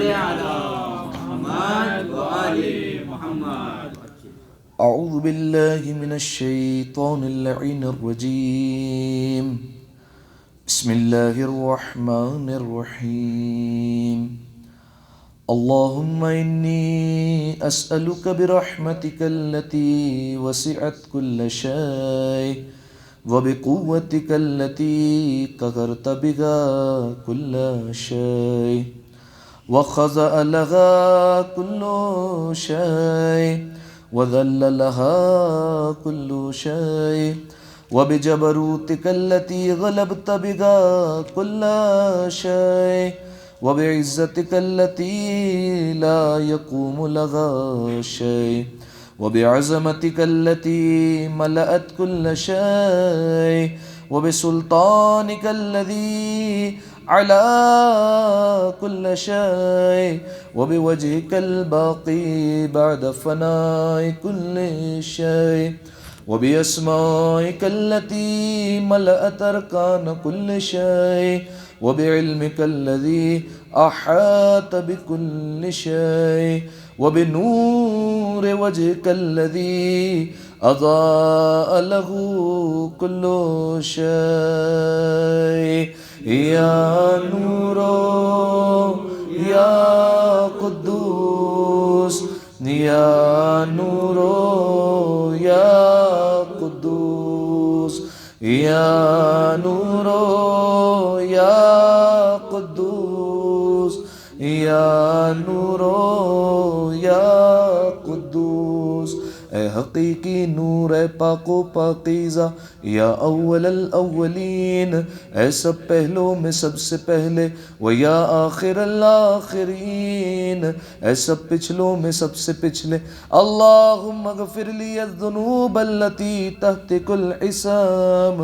على محمد وآل محمد. أعوذ بالله من الشيطان اللعين الرجيم. بسم الله الرحمن الرحيم. اللهم إني أسألك برحمتك التي وسعت كل شيء وبقوتك التي قهرت بها كل شيء وخضع لها كل شيء وذل لها كل شيء وبجبروتك التي غلبت بها كل شيء وبعزتك التي لا يقوم لها شيء وبعظمتك التي ملأت كل شيء وبسلطانك الذي على كل شيء وبوجهك الباقي بعد فناء كل شيء وبأسمائك التي ملأت أركان كل شيء وبعلمك الذي أحاط بكل شيء وبنور وجهك الذي أضاء له كل شيء. يا نور يا قدوس يا نور يا قدوس يا نور يا قدوس يا نور يا قدوس. اے حقیقی نور، اے پاک و پاکیزہ، یا اول الاولین، اے سب پہلوں میں سب سے پہلے، و یا آخر الاخرین، اے سب پچھلوں میں سب سے پچھلے. اللہم اغفر لی الذنوب التي تحتک العصام،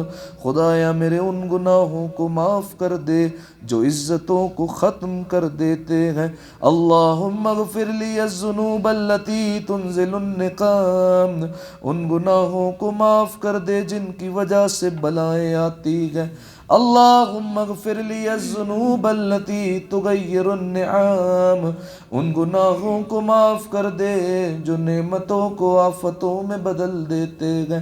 خدایا میرے ان گناہوں کو معاف کر دے جو عزتوں کو ختم کر دیتے ہیں. اللہم اغفر لی الذنوب التي تنزل النقام، ان گناہوں کو معاف کر دے جن کی وجہ سے بلائیں آتی ہیں. اللہم اغفر لی الذنوب التي تغیر النعام، ان گناہوں کو معاف کر دے جو نعمتوں کو آفتوں میں بدل دیتے ہیں.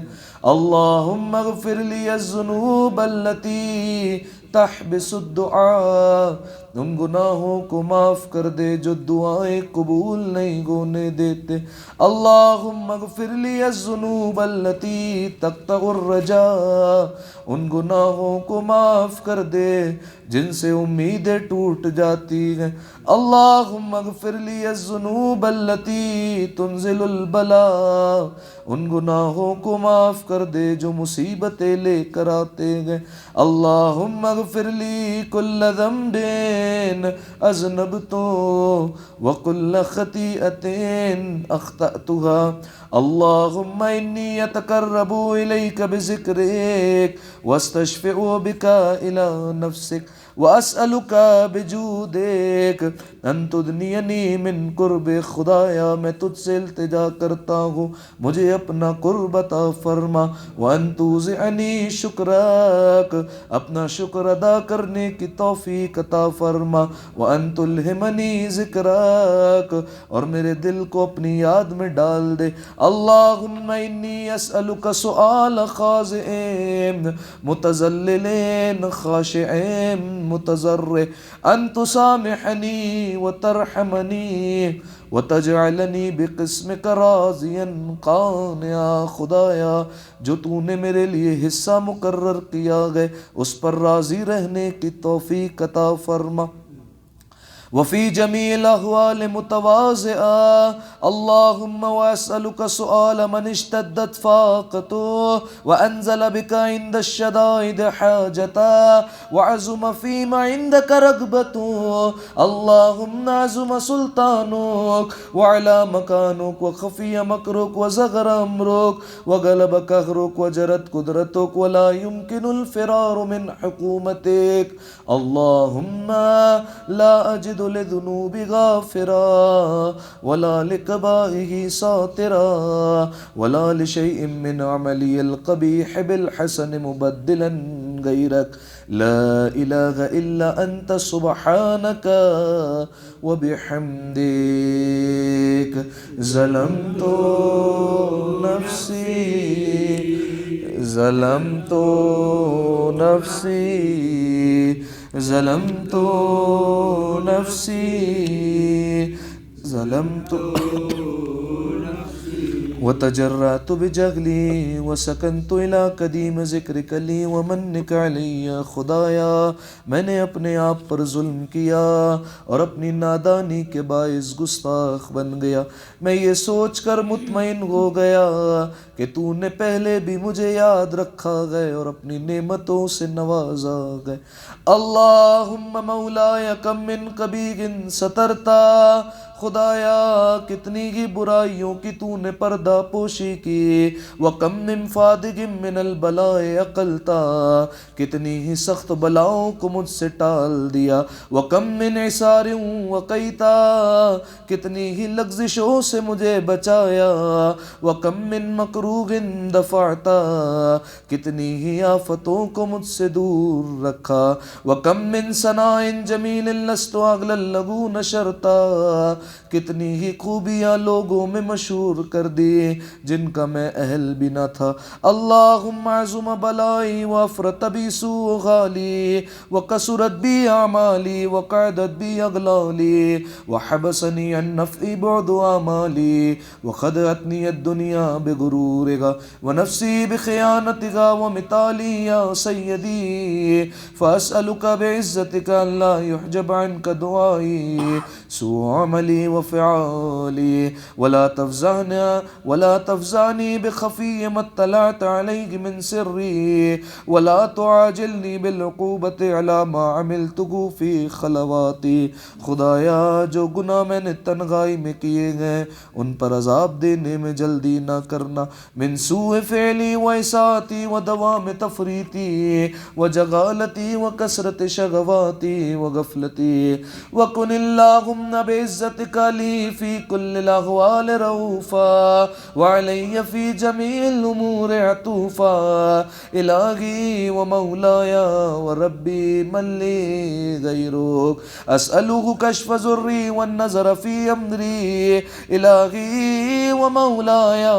اللہم اغفر لی الذنوب التي تحبس الدعاء، ان گناہوں کو معاف کر دے جو دعائیں قبول نہیں ہونے دیتے. اللہم اغفر لی الذنوب التي تقطع الرجاء، ان گناہوں کو معاف کر دے جن سے امیدیں ٹوٹ جاتی ہیں. اللہم اغفر لی الذنوب التي تنزل البلاء، ان گناہوں کو معاف کر دے جو مصیبتیں لے کر آتے ہیں. اللہم اغفر لی کل ذنب اذنبت وکل خطیئۃ اخطأتها. اللہم انی اتقرب الیک بذکرک واستشفع بک الی نفسک واسألک بجودک ان تدنینی من قرب. خدایا میں تجھ سے التجا کرتا ہوں مجھے اپنا قرب عطا فرما. وان توزعنی شکرک، اپنا شکر ادا کرنے کی توفیق عطا فرما. وان تلہمنی ذکرک، اور میرے دل کو اپنی یاد میں ڈال دے. اللہم انی اسألک سؤال خاضع متذلل خاشع متضرع ان تسامحنی وترحمنی وتجعلنی بقسمک راضیا قانعا. خدایا جو تو نے میرے لیے حصہ مقرر کیا ہے اس پر راضی رہنے کی توفیق عطا فرما. وفی جمیع الاحوال متواضعا. اللہم واسألک سؤال من اشتدت فاقته وانزل بك عند الشدائد حاجتا وعزم فيما عندك رغبته. اللہم عزم سلطانک وعلى مکانک وخفی مکرک وزغر امرک وغلب قہرک وجرت قدرتک ولا يمكن الفرار من حکومتک. اللہم لا اجد لذنوب غافرا ولا لقبائه ساترا ولا لشيء من عملي القبيح بالحسن مبدلا غيرك. لا الہ الا انت سبحانک وبحمدک ظلمت نفسی ظلمت نفسی ظلمت نفسی ظلمت وتجرأت بجهلي وسكنت إلى قديم ذکرک لی ومنک علی. خدایا میں نے اپنے آپ پر ظلم کیا اور اپنی نادانی کے باعث گستاخ بن گیا. میں یہ سوچ کر مطمئن ہو گیا کہ تو نے پہلے بھی مجھے یاد رکھا گئے اور اپنی نعمتوں سے نوازا گئے. اللہم مولایا کم من قبیح سترتا. خدایا کتنی ہی برائیوں کی تو نے پردہ پوشی کی. وَكَمْ مِنْ فَادِقٍ مِّنَ الْبَلَاءِ عَقَلْتَ. کتنی ہی سخت بلاؤں کو مجھ سے ٹال دیا. وَكَمْ مِنْ عِسَارٍ وَقَيْتَ. کتنی ہی لغزشوں سے مجھے بچایا. وَكَمْ مِنْ مَكْرُوهٍ دَفَعْتَ. کتنی ہی آفتوں کو مجھ سے دور رکھا. وَكَمْ مِنْ ثَنَاءٍ جَمِيلٍ لَسْتُ أَغْلَى لَهُ نَشَرْتَ. کتنی ہی خوبیاں لوگوں میں مشہور کر دی جن کا میں اہل بھی نہ تھا. اللہم عظم بلائی وافرط بی سوء غالی وکسرت بی اعمالی وقعدت بی اغلالی وحبسنی عن نفع بعد آمالی وخدعتنی الدنیا بغرورها ونفسی بخیانتها ومثالی یا سیدی فاسألک بعزتک ان لا يحجب عنک دعائی سوء عملی وفعالی ولا تفزعنی بخفی ما اطلعت علیہ من سری ولا تعاجلنی بالعقوبت علی ما عملته فی خلواتی. خدایا جو گناہ میں نے تنہائی میں کیے گئے ان پر عذاب دینے میں جلدی نہ کرنا. من سوء فعلی و اساءتی و دوام تفریطی و جغالتی و کثرت شغواتی و غفلتی. وکن اللہم بعزتک لی فی کل الاحوال رؤوفا وعلی فی جمیع الامور عطوفا. الہی و مولایا و ربی من لی غیرک اسألہ کشف ضری والنظر فی امری. الہی و مولایا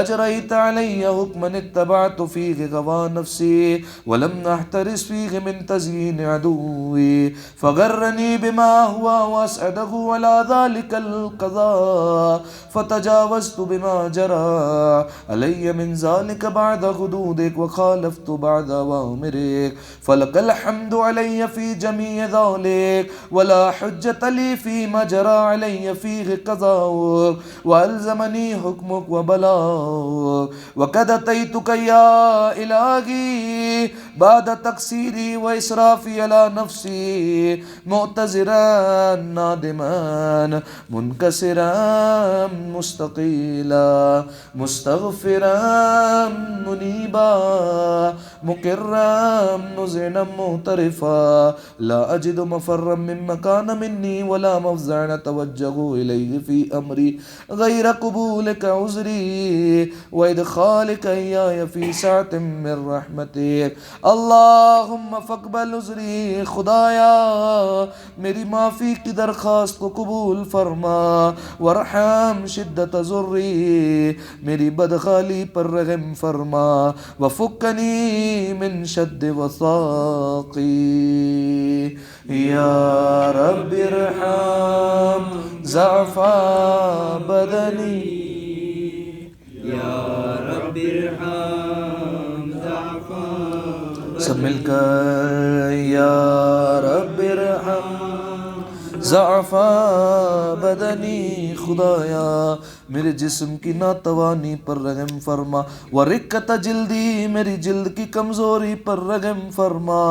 اجریت علی حکما اتبعت فیہ غوا نفسی ولم احترس فیہ من تزیین عدوی فغرنی بما ہوا واسعدہ على ذلك القضاء فتجاوزت بما جرى علي من ذلك بعد حدودك وخالفت بعد أوامرك فلك الحمد علي في جميع ذلك ولا حجة لي فيما جرى علي فيه قضاؤك وألزمني حكمك وبلاؤك. وقد أتيتك يا إلهي بعد تقصيري وإسرافي على نفسي معتذرا نادما منكسرا مستقيلا مستغفرا منيبا مقرا مذعنا معترفا لا أجد مفرا مما كان مني ولا مفزعا أتوجه إليه في أمري غير قبولك عذري وإدخالك إياي في سعة من رحمتك. اللهم فاقبل عذري. خدایا میری معافی کی درخواست کو قبول فرما. وارحم شدت ضری. میری بدحالی پر رحم فرما. وفکنی من شد وثاقی. یا رب ارحم ضعف بدنی. یا رب ارحم ضعف سب مل کر یا رب ارحم ضعف بدنی. خدایا میرے جسم کی ناتوانی پر رحم فرما. ورقت جلدی. میری جلد کی کمزوری پر رحم فرما.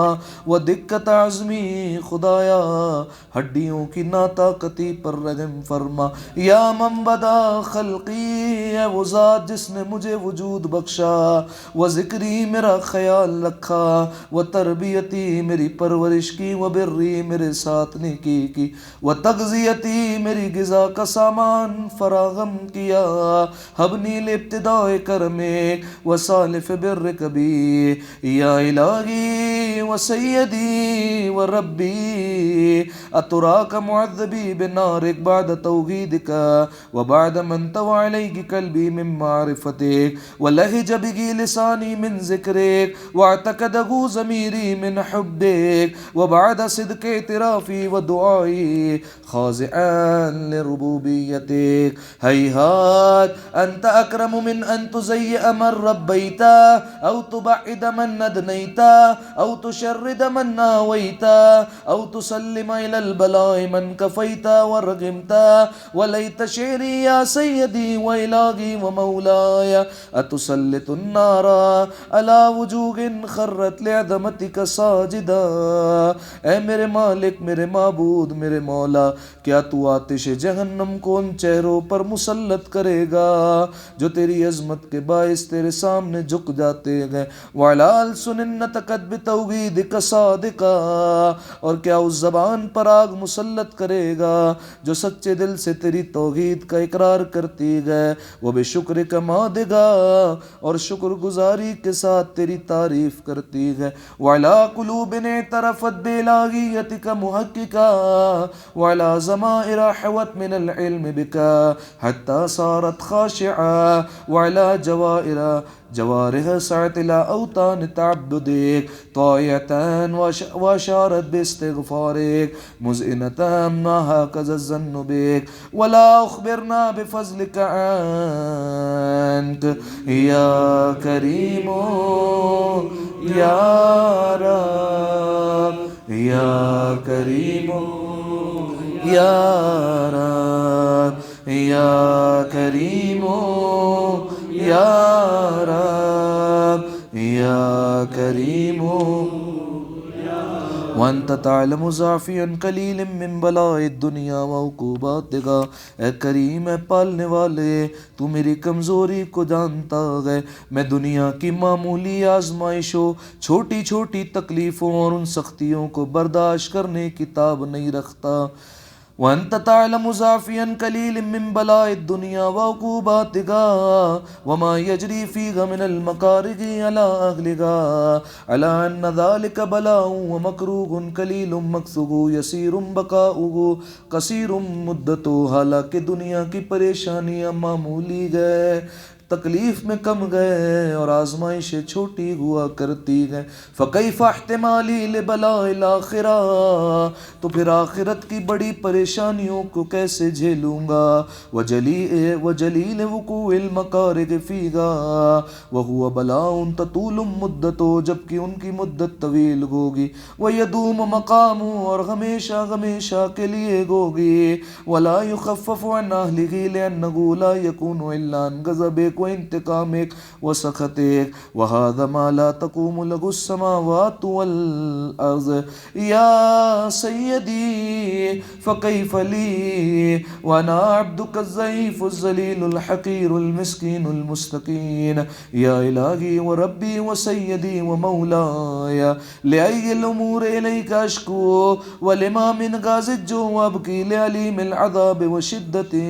ودقت عظمی. خدایا ہڈیوں کی ناطاقتی پر رحم فرما. یا من بدا خلقی ہے وہ ذات جس نے مجھے وجود بخشا، وہ ذکری میرا خیال رکھا، وہ تربیتی میری پرورش کی، وہ بری میرے ساتھ نیکی کی، وہ تغذیتی میری غذا کا سامان فراہم کیا، حبنی لابتداء کرمک و سالف برک بی، یا الہی و سیدی و ربی اتراک معذبی بنارک بعد توحیدک و بعد من طوى علیہ قلبی من معرفتک و لہج بگی لسانی من ذکرک واعتقدہ ضمیری من حبک و بعد صدق اعترافی و دعائی خاضعا لربوبیتک ہیہات انت اکرم من ان تزیئ من ربیتا او تبعد من ندنیتا او تشرد من ناویتا او تسلم الى البلاء من کفیتا ورغمتا ولیت شعری یا سیدی و الہی و مولاي اتسلط النار على وجوه خرت لعظمتك ساجدا، اے میرے مالک، میرے معبود، میرے مولا، کیا تو آتش جہنم کو ان چہروں پر مسلط کرے گا جو تیری عظمت کے باعث تیرے سامنے جھک جاتے گئے، وعلى ألسن نطقت بتوحیدک صادقا، اور کیا اس زبان پر آگ مسلط کرے گا جو سچے دل سے تیری توحید کا اقرار کرتی گئے، وہ بے شکر کا مادگا، اور شکر گزاری کے ساتھ تیری تعریف کرتی ہے، وعلى قلوب اعترفت بإلہیتک محققا، وعلى ضمائر حوت من العلم بک حتی صارت خاشعا، وعلى جوارح سعت الى اوطان تعبدک طائعتان واشارت باستغفارک مذعنتا ما هكذا الظن بک ولا اخبرنا بفضلک عنک یا کریم یا رب یا کریم یا رب یا کریم یا رب یا کریم وانت تعلم ضعفی قلیل من بلاء الدنیا وعقوباتها، اے کریم، اے پالنے والے، تو میری کمزوری کو جانتا ہے، میں دنیا کی معمولی آزمائشوں، چھوٹی چھوٹی تکلیفوں اور ان سختیوں کو برداشت کرنے کی تاب نہیں رکھتا، وانت تعلم ضعفی قلیل من بلاء الدنیا وعقوباتها وما يجري فيها من المكاره على اهلها على ان ذلك بلاء ومكروه قلیل مکثه يسير بقاؤه قصير مدته، حالانکہ دنیا کی پریشانیاں معمولی ہے، تکلیف میں کم گئے اور آزمائشیں چھوٹی ہوا کرتی ہیں، فکیف احتمالی لبلاء الآخرہ، تو پھر آخرت کی بڑی پریشانیوں کو کیسے جھیلوں گا، وجلیل وقوع المکارہ فیہا وہو بلاء تطول مدتو، جبکہ ان کی مدت طویل ہوگی، ویدوم مقام، اور ہمیشہ ہمیشہ کے لیے ہوگی، ولا یخفف عن اہلہ لأنہ لا یکون الا عن غضبک وانتقامک وسخطک، وهذا ما لا تقوم له السماوات والارض، یا سیدی فکیف لی وانا عبدک الضعیف الذلیل الحقیر المسکین المستقین، یا الہی و ربی و سیدی و مولاي لأی الامور الیک اشکو ولما من غاز الجوع وابکی لعلیم العذاب وشدته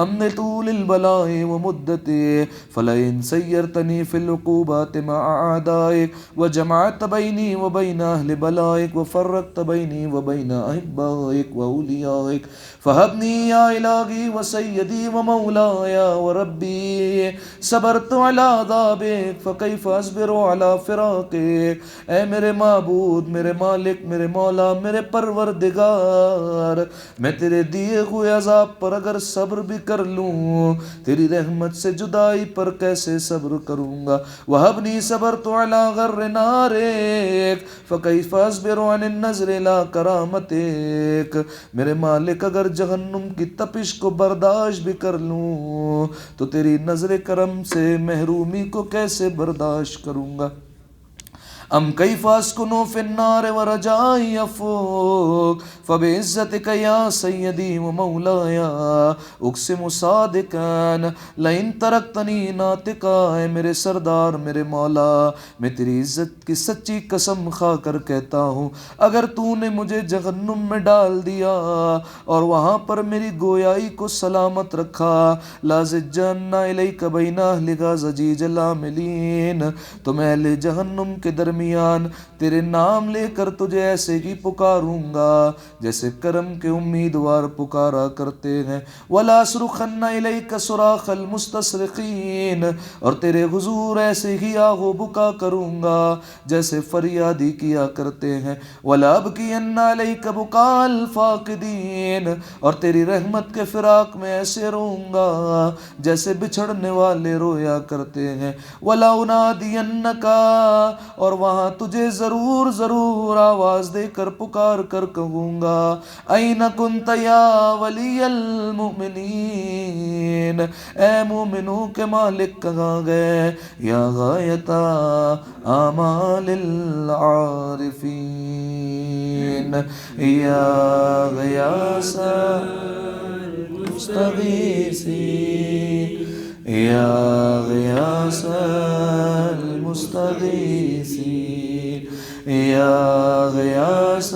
امن طول البلاء ومدته، فلئن سيرتني في العقوبات مع أعدائك وجمعت بيني وبين أهل بلائك وفرقت بيني وبين أحبائك وأوليائك فهبني يا إلهي وسيدي ومولاي وربي صبرت على عذابك فكيف أصبر على فراقك، اے میرے معبود، میرے مالک، میرے مولا، میرے پروردگار، میں تیرے دیے ہوئے عذاب پر اگر صبر بھی کر لوں، تیری رحمت سے جدائی پر کیسے صبر کروں گا، وَهَبْنِي صَبَرْتُ عَلَى غَرِّ نَارِكَ فَكَيْفَ أَصْبِرُ عَنِ النَّظْرِ إِلَى كَرَامَتِكَ، میرے مالک اگر جہنم کی تپش کو برداشت بھی کر لوں تو تیری نظر کرم سے محرومی کو کیسے برداشت کروں گا، ام کیف اسکن فی النار ورجائی یفوق فبعزتک یا سیدی و مولایا اقسم صادقا لئن ترکتنی ناطقا، اے میرے سردار میرے مولا، میں تیری عزت کی سچی قسم کھا کر کہتا ہوں اگر تو نے مجھے جہنم میں ڈال دیا اور وہاں پر میری گویائی کو سلامت رکھا، لازجن الیک بین اہلک زجیج العاملین، تو میں اہل جہنم کے درمیان تیرے نام لے کر تجھے ایسے ہی پکاروں گا جیسے کرم کے امیدوار پکارا کرتے ہیں، ولا صرخن الیک صراخ المستصرخین، اور تیرے حضور ایسے ہی آہ و بکا کروں گا جیسے فریادی کیا کرتے ہیں، ولا ابکین الیک بکاء الفاقدین، اور تیری رحمت کے فراق میں ایسے روں گا جیسے بچھڑنے والے رویا کرتے ہیں، ولا انادینک، اور وہاں تجھے ضرور ضرور آواز دے کر پکار کر کہوں گا، این کنت یا ولی المؤمنین، اے مومنوں کے مالک کہاں گئے، یا غایت آمال العارفین، یا غیاث المستغیثین، یا غیاث المستغیثین، یا غیاث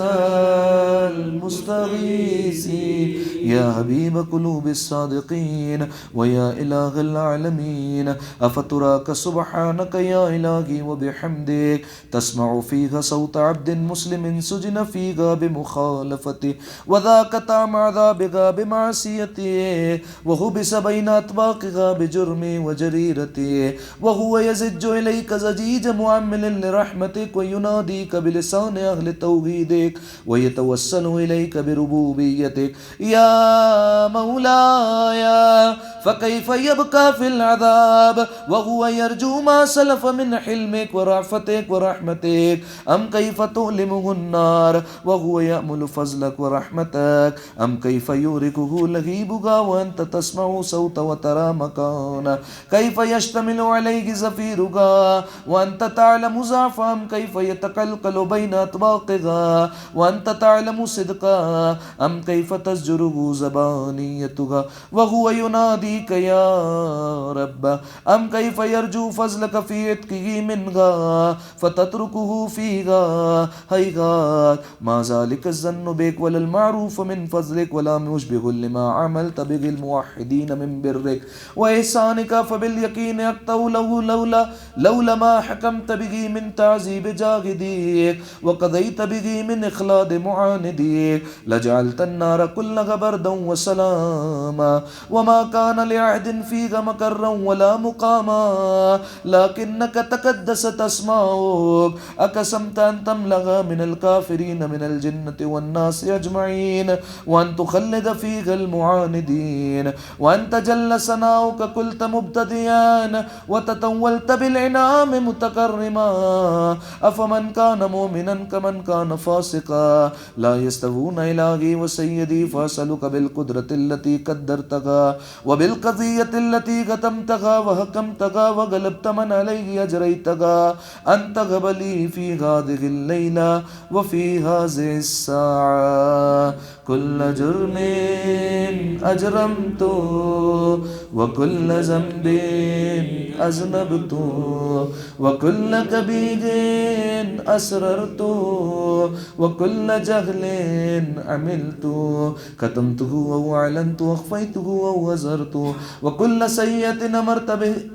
المستغیثین، یا حبیب قلوب الصادقین ویا الہ العالمین، افتراک سبحانک یا الہی وبحمدک تسمع فیہا صوت عبد مسلم سجن فیہا بمخالفتی وذاک طعم عذابہا بمعصیتی وحبس بین اطباقہا بجرم وجریرتی وہو یزج الیک زجیج معمل لرحمتک وینادیک بلسان اہل توحیدک ویتوسل الیک بربوبیتک، یا مولایا فکیف یبقى فی العذاب وهو یرجو ما سلف من حلمک ورعفتک ورحمتک، ام کیف تؤلمه النار وهو یأمل فضلک ورحمتک، ام کیف یورکه لہیبها وانت تسمع صوت وترى مکانا، کیف یشتمل علیہ زفیرها وانت تعلم ضعف، ام کیف یتقلقل بین اطباقها وانت تعلم صدقا، ام کیف تزجره زبانیتها وهو ینادیک یا رب، ام کیف یرجو فضلک فی عتقه منها فتترکه فیها ہیہات، ما ذلک الظن بک ولا المعروف من فضلک ولا مشبه لما عملت به الموحدین من برک واحسانک، فبالیقین اقطع له لولا ما حکمت به من تعذیب جاہدیک وقضیت به من اخلاد معاندیک لجعلت النار كلها بردا وسلاما وما كان لعهد فيها مكرا ولا مقاما لكنك تقدست اسماؤك اقسمت ان تملأ من الكافرين من الجنة والناس اجمعين وان تخلد فيها المعاندين وان تجل ثناؤك قلت مبتدئا وتطولت بالانعام متكرما افمن كان مؤمنا كمن كان فاسقا لا يستوون الهي وسيدي فاسألك بالقدرة التي قدرتها وبالقضية التي ختمتها وحكمتها وغلبت من عليه أجريتها أن تغب لي في هذه الليلة وفي هذه الساعة كل جرم أجرمت وكل ذنب أذنبت وكل كبير أسررت وكل جهل عملت كتمته أو أعلنت وأخفيته أو أظهرت وكل سيئة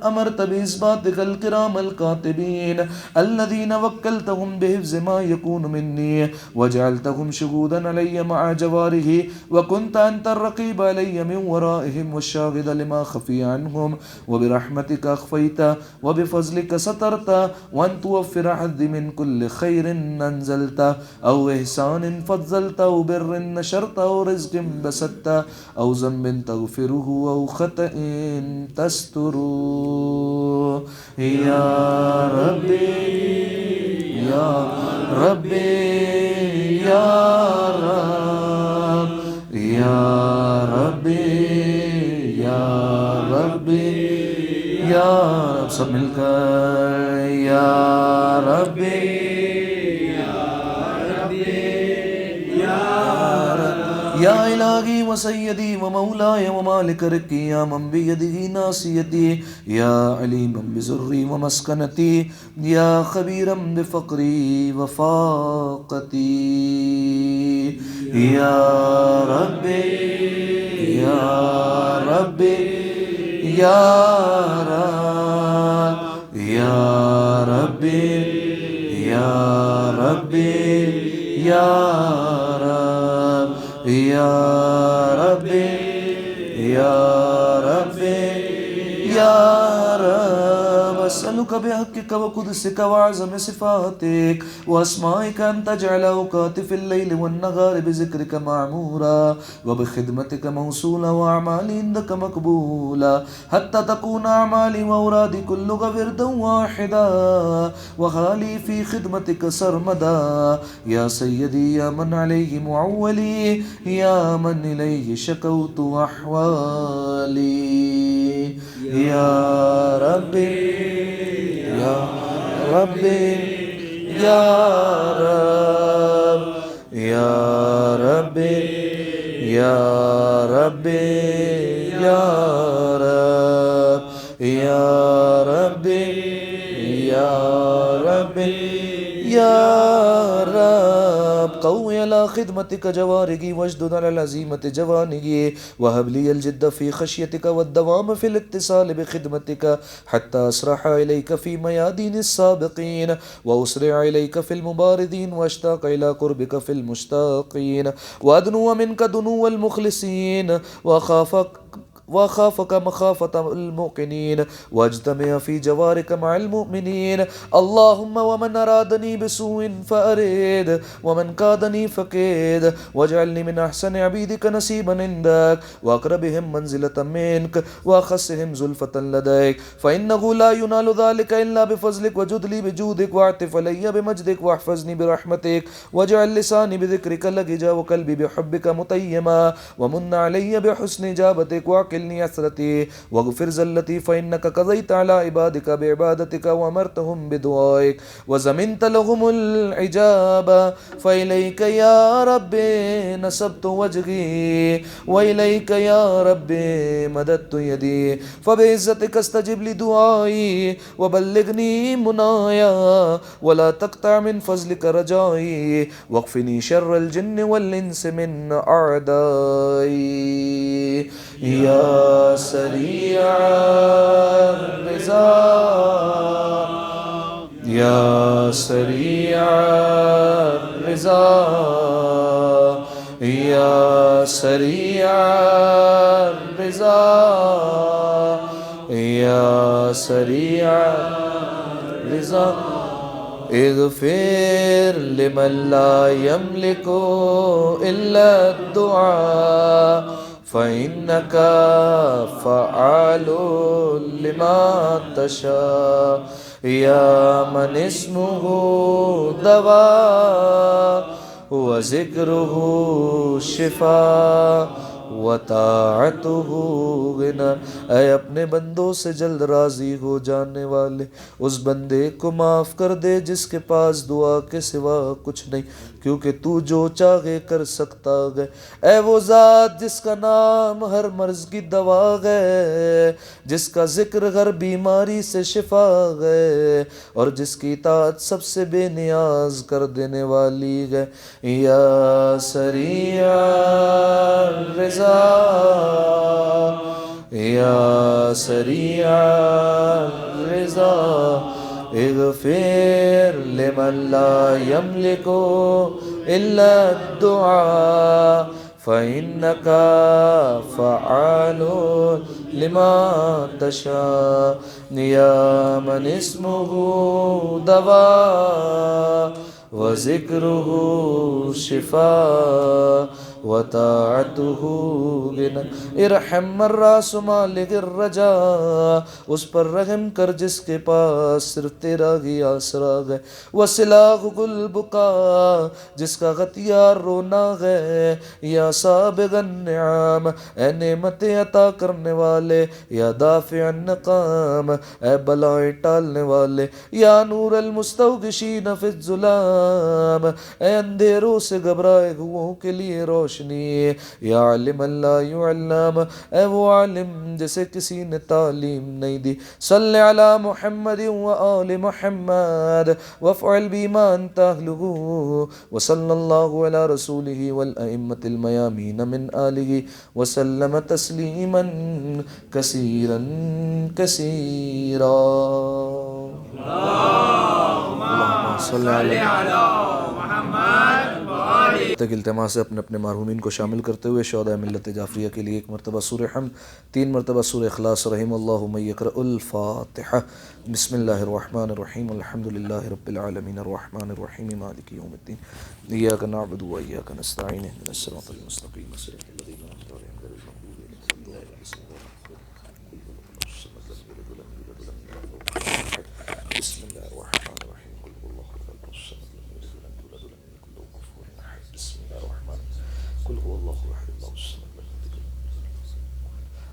أمرت بإثباتك الكرام الكاتبين الذين وكلتهم بحفظ ما يكون مني وجعلتهم شهودا علي مع جواره وكنت أنت الرقيب علي من ورائهم والشاهد لما خفي عنهم وبرحمتك أخفيت وبفضلك سترت وأن توفر حظي من كل خير أنزلت أو إحسان فضلت أو بر نشرت أو رزق بسطت أو ذنب تغفره أو خطأ تستره يا ربي يا ربي يا رب يا ربي يا ربي يا رب، سب مل کر یا ربی یا الہی و سیدی و مولاي ومالک رزقی یا من بیدہ ناصیتی یا علیما بذری و مسکنتی یا خبیرا بفقری و فاقتی یا رب یا رب یا رب یا رب یا رب یا رب یا رب یا رب یا رب اسألك بحقك وقدسك وعظم صفاتك واسمائك ان تجعل اوقاتي في الليل والنهار بذكرك معمورا وبخدمتك موصولا واعمالي عندك مقبولا حتى تكون اعمالي واورادي كلها وردا واحدا وحالي في خدمتك سرمدا يا سيدي يا من عليه معولي يا من اليه شكوت احوالي یا رب یا رب یا رب یا رب یا رب یا رب یا رب یا رب یا رب قوي على خدمتك جوارحي واشدد على العزيمة جوانحي وهب لي الجد في خشيتك والدوام في الاتصال بخدمتك حتى أسرح إليك في ميادين السابقين وأسرع إليك في المباردين وأشتاق إلى قربك في المشتاقين وأدنو منك دنو المخلصين وخافك مخافة الموقنين واجتمع في جوارك مع المؤمنين اللهم ومن أرادني بسوء فأرد ومن كادني فكيد واجعلني من أحسن عبيدك نصيبا عندك وأقربهم منزلة منك وأخصهم زلفة لديك فإنه لا ينال ذلك إلا بفضلك وجد لي بجودك واعطف علي بمجدك واحفظني برحمتك واجعل لساني بذكرك لججا وقلبي بحبك متيما ومن علي بحسن إجابتك وعقلني أسرتي واغفر زلتي فإنك قضيت على عبادك بعبادتك وأمرتهم بدعائك وزمنت لهم العجاب فإليك يا رب نسبت وجهي وإليك يا رب مددت يدي فبعزتك استجب لدعائي وبلغني منايا ولا تقطع من فضلك رجائي واكفني شر الجن والإنس من أعدائي يا سريع الرضا يا سريع الرضا يا سريع الرضا يا سريع الرضا اغفر لمن لا يملك إلا الدعاء فإنك فعال لما تشاء يا من اسمه دواء وذكره شفاء وطاعته غنا اے اپنے بندوں سے جلد راضی ہو جانے والے اس بندے کو معاف کر دے جس کے پاس دعا کے سوا کچھ نہیں کیونکہ تو جو چاہے کر سکتا ہے اے وہ ذات جس کا نام ہر مرض کی دوا ہے جس کا ذکر ہر بیماری سے شفا ہے اور جس کی اطاعت سب سے بے نیاز کر دینے والی ہے یا سریع الرضا یا سریع الرضا اغفر لمن لا يملك إلا الدعاء فإنك فعال لما تشاء يا من اسمه دواء وذكره شفاء وطاعته غنا ارحم من راس مالک الرجاء اس پر رحم کر جس کے پاس صرف تیرا ہی آسرا ہے وسلاغ البقاء جس کا ہتھیار رونا ہے یا سابغ النعام اے نعمت عطا کرنے والے یا دافع النقام اے بلائیں ٹالنے والے یا نور المستوغشین فی الظلام اے اندھیروں سے گھبرائے ہوئوں کے لیے روشنی روشنی، یا عالم لا یعلم، اے وہ عالم جسے کسی نے تعلیم نہیں دی، صلی علی محمد و آل محمد وافعل بما انت اہلہ، وصلی اللہ علی رسولہ والائمۃ المیامین من آلہ وسلم تسلیما کثیرا کثیرا۔ اللہم صلی علی تک التماس سے اپنے اپنے مرحومین کو شامل کرتے ہوئے شہداء ملت جعفریہ کے لیے ایک مرتبہ سورہ حمد، 3 مرتبہ سورہ اخلاص، رحم اللہ من یقرأ الفاتحہ۔ بسم اللہ الرحمن الرحیم، الحمد للہ رب العالمین، الرحمن الرحیم، مالک یوم الدین، ایاک نعبد و ایاک نستعین، اہدنا الصراط المستقیم، صراط الذین انعمت علیہم غیر المغضوب علیہم ولا الضالین۔ بسم اللہ الرحمن الرحیم، قل هو اللہ احد الصمد لم یلد ولم یولد ولم یکن له کفوا احد۔ بسم اللہ الرحمن الرحیم، قل هو اللہ احد اللہ الصمد لم یلد ولم یولد۔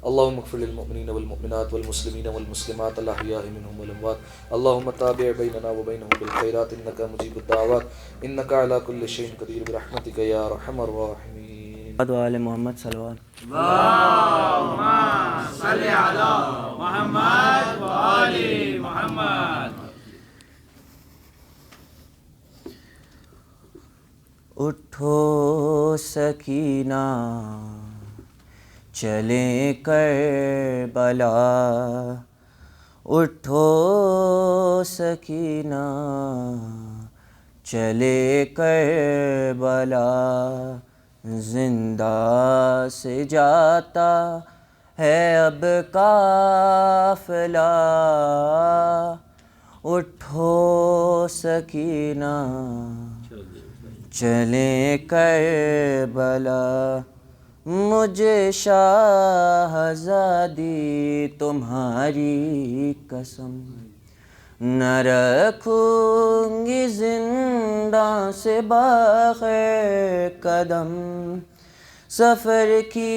اللهم اغفر للمؤمنین والمؤمنات والمسلمین والمسلمات الاحیاء منهم والاموات، اللهم تابع بیننا وبینهم بالخیرات انک مجیب الدعوات انک علی کل شیء قدیر برحمتک یا ارحم الراحمین۔ وآل محمد صلوات۔ اللہم صلی علی محمد وآل محمد۔ اٹھو سکینہ چلیں کربلا، اٹھو سکینہ چلے کربلا، زندہ سے جاتا ہے اب قافلہ، اٹھو سکینہ چلیں کربلا، مجھے شاہزادی تمہاری قسم نہ رکھوں گی زندہ سے بغیر قدم، سفر کی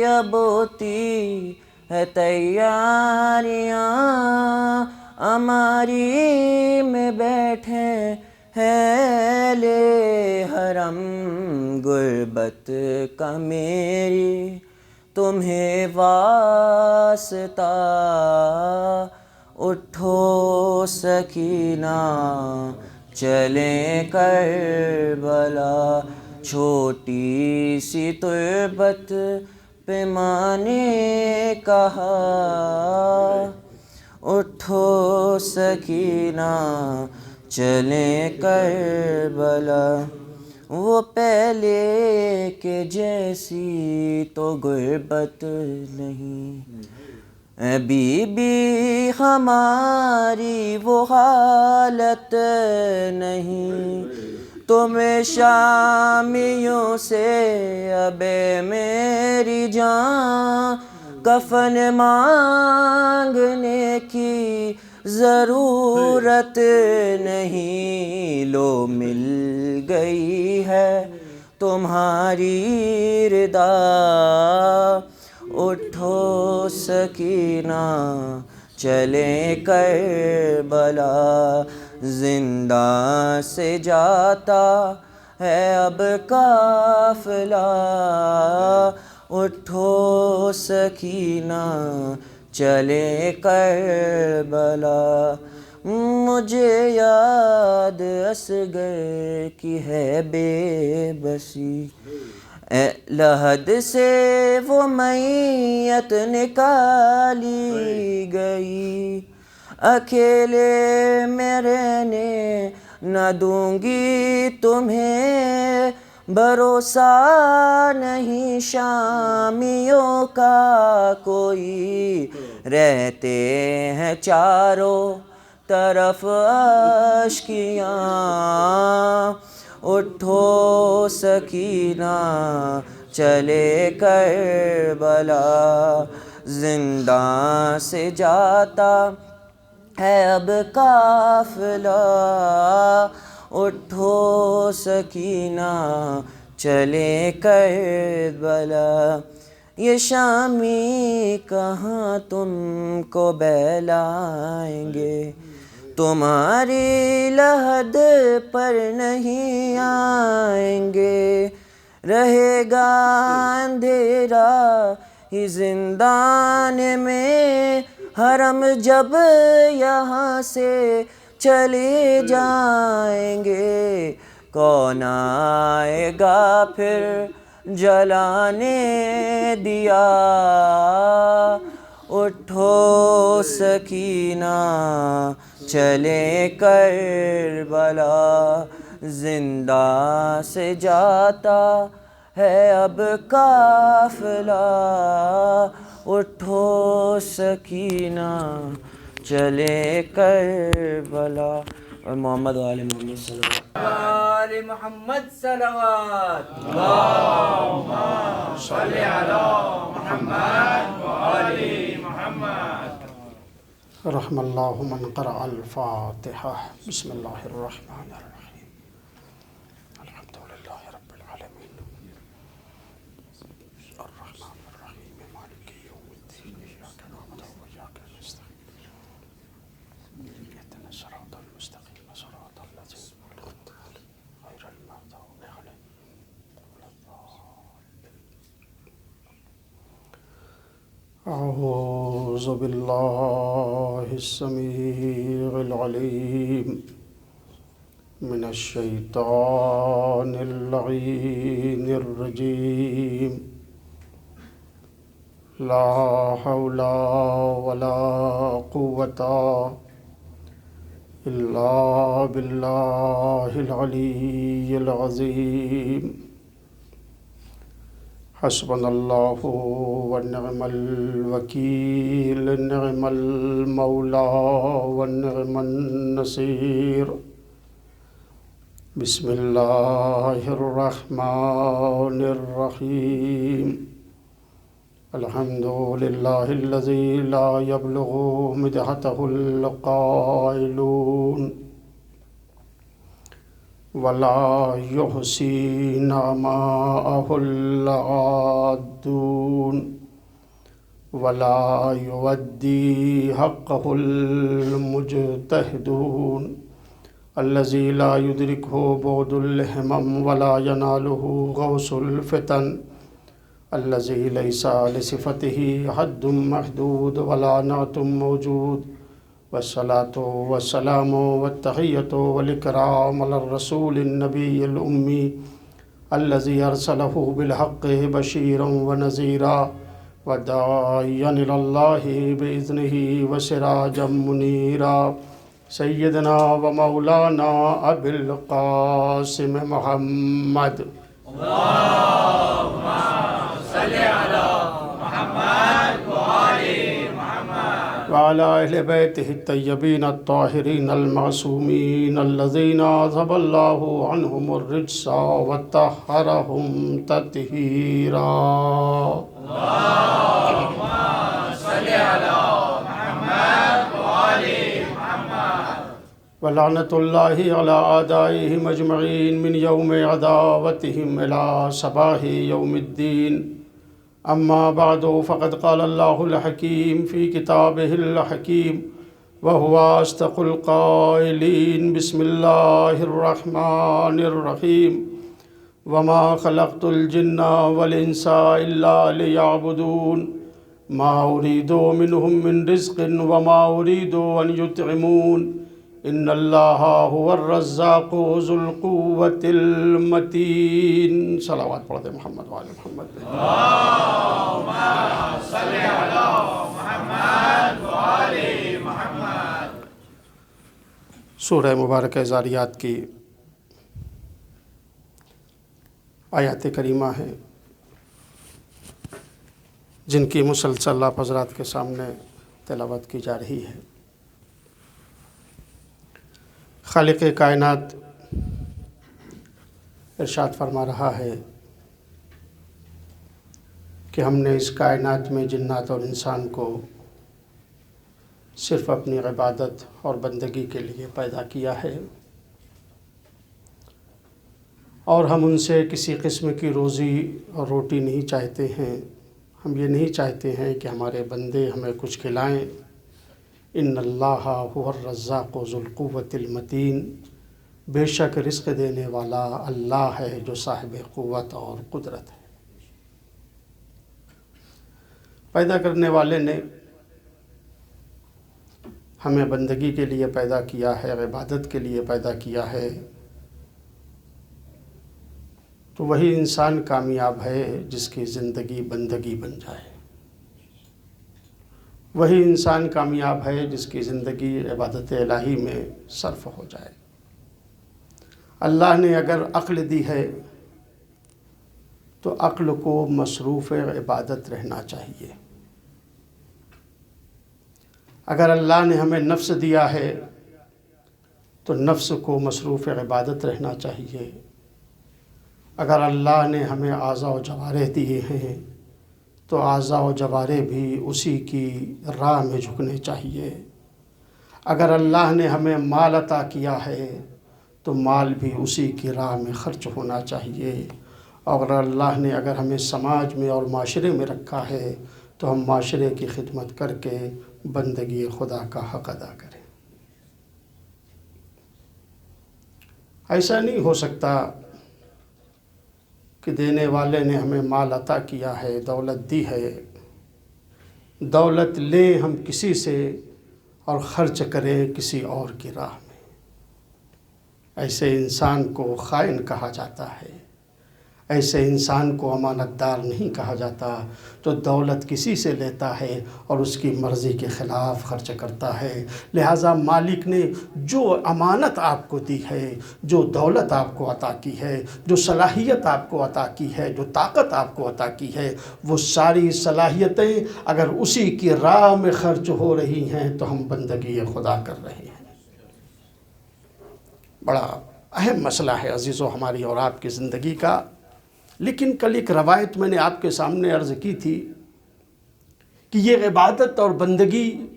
اب ہوتی ہے تیاریاں، اماری میں بیٹھے اہل حرم، غربت کا میری تمہیں واسطہ، اٹھو سکینہ چلیں کربلا، چھوٹی سی تربت پہ ماں نے کہا، اٹھو سکینہ چلیں کربلا، وہ پہلے کے جیسی تو غربت نہیں، بی بی ہماری وہ حالت نہیں، تمہیں شامیوں سے اب میری جان کفن مانگنے کی ضرورت نہیں، لو مل گئی ہے تمہاری ردا، اٹھو سکینہ چلیں کربلا، زندہ سے جاتا ہے اب قافلہ، اٹھو سکینہ چلیں کربلا، مجھے یاد اصغر کی ہے بے بسی، لحد سے وہ میت نکالی گئی، اکیلے میں رہنے نہ دوں گی تمہیں، بھروسہ نہیں شامیوں کا کوئی، رہتے ہیں چاروں طرف اشکیاں، اٹھو سکینہ چلے کربلا، زندہ سے جاتا ہے اب قافلہ، اٹھو سکینہ چلے کربلا، یہ شامی کہاں تم کو بہلائیں گے، تمہاری لحد پر نہیں آئیں گے، رہے گا اندھیرا ہی زندان میں، حرم جب یہاں سے چلے جائیں گے، کون آئے گا پھر جلانے دیا؟ اٹھو سکینہ چلے کربلا، زندہ سے جاتا ہے اب قافلہ، اٹھو سکینہ چلے کربلا۔ اور محمد و آل محمد صلی اللہ علیہ آل محمد صلوات صل علی محمد وآل محمد۔ رحم اللہ من قرأ الفاتحہ۔ بسم اللہ الرحمن الرحیم، الحمد للہ رب العالمین، الرحمن الرحیم، مالک یوم الدین، ایاک نعبد و ایاک نستعین، اہدنا الصراط المستقیم، صراط الذین انعمت علیہم غیر المغضوب علیہم ولا الضالین۔ اعوذ باللہ السمیع العلیم من الشیطان اللعین الرجیم، لا حول ولا قوة الا باللہ العلی العظیم۔ حسبنا اللہ ونعم الوکیل، نعم المولا ونعم النصیر۔ بسم اللہ الرحمن الرحیم، الحمد للہ الذی لا یبلغ مدحتہ القائلون، ولا يحصي نعماءه العادون، ولا يودي حقه المجتهدون، الذي لا يدركه بعد الهمم ولا يناله غوص الفتن، الذي ليس لصفته حد محدود ولا نعت موجود، والصلاة والسلام والتحية والإكرام على الرسول النبي الأمي الذي أرسله بالحق بشيرا ونذيرا وداعيا إلى الله بإذنه وسراجا منيرا، سيدنا ومولانا أبي القاسم محمد، اللهم صل على محمد وآل محمد، وعلى أهل بيته الطيبين الطاهرين المعصومين الذين أذهب الله عنهم الرجس وطهرهم تطهيرا، اللهم صل على محمد وآل محمد، ولعنة الله على أعدائهم أجمعين من يوم عداوتهم إلى صباح يوم الدين، أما بعد، فقد قال الله الحكيم في كتابه الحكيم وهو أصدق القائلين، بسم الله الرحمن الرحيم، وما خلقت الجن والإنس إلا ليعبدون، ما أريد منهم من رزق وما أريد أن يطعمون، إن الله هو الرزاق ذو القوة المتين۔ صلوات پڑھتے محمد وآل محمد۔ اللهم صل على محمد وآل محمد۔ سورہ مبارکہ زاریات کی آیات کریمہ ہیں جن کی مسلسل آپ حضرات کے سامنے تلاوت کی جا رہی ہے۔ خالق کائنات ارشاد فرما رہا ہے کہ ہم نے اس کائنات میں جنات اور انسان کو صرف اپنی عبادت اور بندگی کے لیے پیدا کیا ہے، اور ہم ان سے کسی قسم کی روزی اور روٹی نہیں چاہتے ہیں۔ ہم یہ نہیں چاہتے ہیں کہ ہمارے بندے ہمیں کچھ کھلائیں۔ ان اللہ هو الرزاق ذو القوة المتین، بے شک رزق دینے والا اللہ ہے جو صاحب قوت اور قدرت ہے۔ پیدا کرنے والے نے ہمیں بندگی کے لیے پیدا کیا ہے، عبادت کے لیے پیدا کیا ہے، تو وہی انسان کامیاب ہے جس کی زندگی بندگی بن جائے، وہی انسان کامیاب ہے جس کی زندگی عبادت الہی میں صرف ہو جائے۔ اللہ نے اگر عقل دی ہے تو عقل کو مصروف عبادت رہنا چاہیے۔ اگر اللہ نے ہمیں نفس دیا ہے تو نفس کو مصروف عبادت رہنا چاہیے۔ اگر اللہ نے ہمیں اعضاء و جوارح دیے ہیں تو اعضاء و جوارح بھی اسی کی راہ میں جھکنے چاہیے۔ اگر اللہ نے ہمیں مال عطا کیا ہے تو مال بھی اسی کی راہ میں خرچ ہونا چاہیے۔ اور اللہ نے اگر ہمیں سماج میں اور معاشرے میں رکھا ہے تو ہم معاشرے کی خدمت کر کے بندگی خدا کا حق ادا کریں۔ ایسا نہیں ہو سکتا کہ دینے والے نے ہمیں مال عطا کیا ہے، دولت دی ہے، دولت لیں ہم کسی سے اور خرچ کریں کسی اور کی راہ میں۔ ایسے انسان کو خائن کہا جاتا ہے، ایسے انسان کو امانت دار نہیں کہا جاتا جو دولت کسی سے لیتا ہے اور اس کی مرضی کے خلاف خرچ کرتا ہے۔ لہٰذا مالک نے جو امانت آپ کو دی ہے، جو دولت آپ کو عطا کی ہے، جو صلاحیت آپ کو عطا کی ہے، جو طاقت آپ کو عطا کی ہے، وہ ساری صلاحیتیں اگر اسی کی راہ میں خرچ ہو رہی ہیں تو ہم بندگی خدا کر رہے ہیں۔ بڑا اہم مسئلہ ہے عزیزو ہماری اور آپ کی زندگی کا۔ لیکن کل ایک روایت میں نے آپ کے سامنے عرض کی تھی کہ یہ عبادت اور بندگی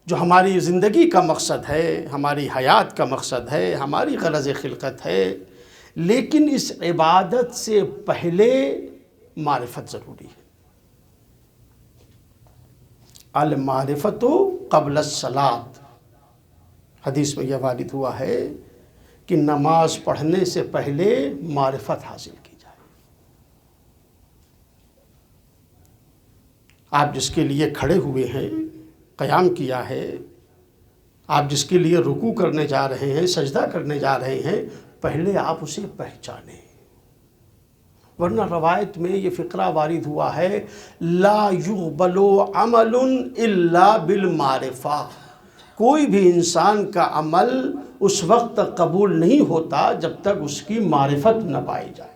جو ہماری زندگی کا مقصد ہے، ہماری حیات کا مقصد ہے، ہماری غرض خلقت ہے، لیکن اس عبادت سے پہلے معرفت ضروری ہے۔ المعرفت قبل الصلاۃ، حدیث میں یہ وارد ہوا ہے کہ نماز پڑھنے سے پہلے معرفت حاصل کی جائے۔ آپ جس کے لیے کھڑے ہوئے ہیں، قیام کیا ہے، آپ جس کے لیے رکوع کرنے جا رہے ہیں، سجدہ کرنے جا رہے ہیں، پہلے آپ اسے پہچانیں۔ ورنہ روایت میں یہ فقرہ وارد ہوا ہے، لا یقبل عمل الا بالمعرفہ، کوئی بھی انسان کا عمل اس وقت تک قبول نہیں ہوتا جب تک اس کی معرفت نہ پائی جائے،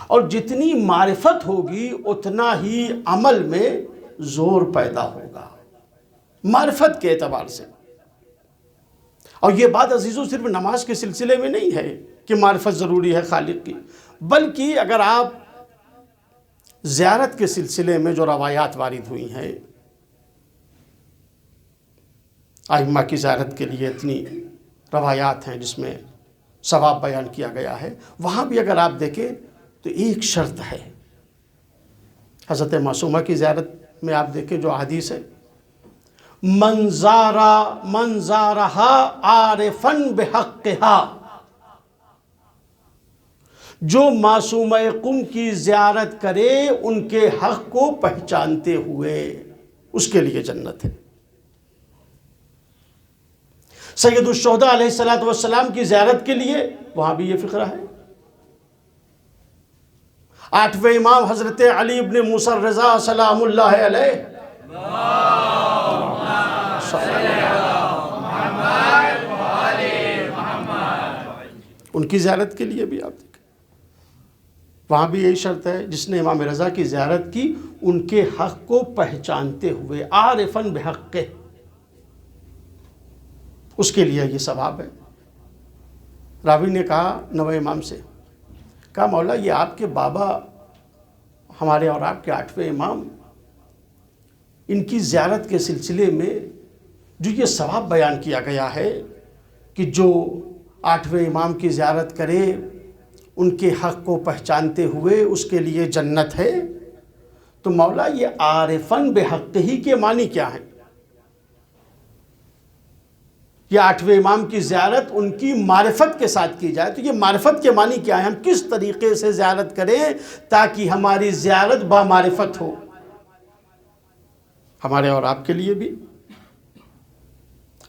اور جتنی معرفت ہوگی اتنا ہی عمل میں زور پیدا ہوگا معرفت کے اعتبار سے۔ اور یہ بات عزیزو صرف نماز کے سلسلے میں نہیں ہے کہ معرفت ضروری ہے خالق کی، بلکہ اگر آپ زیارت کے سلسلے میں جو روایات وارد ہوئی ہیں، ائمہ کی زیارت کے لیے اتنی روایات ہیں جس میں ثواب بیان کیا گیا ہے، وہاں بھی اگر آپ دیکھیں تو ایک شرط ہے۔ حضرت معصومہ کی زیارت میں آپ دیکھیں جو حدیث ہے، من زارہا عارفا بحقہا، جو معصومہ قم کی زیارت کرے ان کے حق کو پہچانتے ہوئے، اس کے لیے جنت ہے۔ سید الشہداء علیہ السلام کی زیارت کے لیے وہاں بھی یہ فقرہ ہے۔ 8ویں امام حضرت علی ابن موسیٰ الرضا سلام اللہ علیہ، ان کی زیارت کے لیے بھی آپ دیکھیں، وہاں بھی یہی شرط ہے، جس نے امام رضا کی زیارت کی ان کے حق کو پہچانتے ہوئے، عارفا بحقہ، اس کے لیے یہ ثواب ہے۔ راوی نے کہا 9ویں امام سے، کہا مولا یہ آپ کے بابا ہمارے اور آپ کے 8ویں امام، ان کی زیارت کے سلسلے میں جو یہ ثواب بیان کیا گیا ہے کہ جو 8ویں امام کی زیارت کرے ان کے حق کو پہچانتے ہوئے اس کے لیے جنت ہے، تو مولا یہ عارفاً بحق ہی کے معنی کیا ہیں؟ یا 8ویں امام کی زیارت ان کی معرفت کے ساتھ کی جائے. تو یہ معرفت کے معنی کیا ہے؟ ہم کس طریقے سے زیارت کریں تاکہ ہماری زیارت بامعرفت ہو. ہمارے اور آپ کے لیے بھی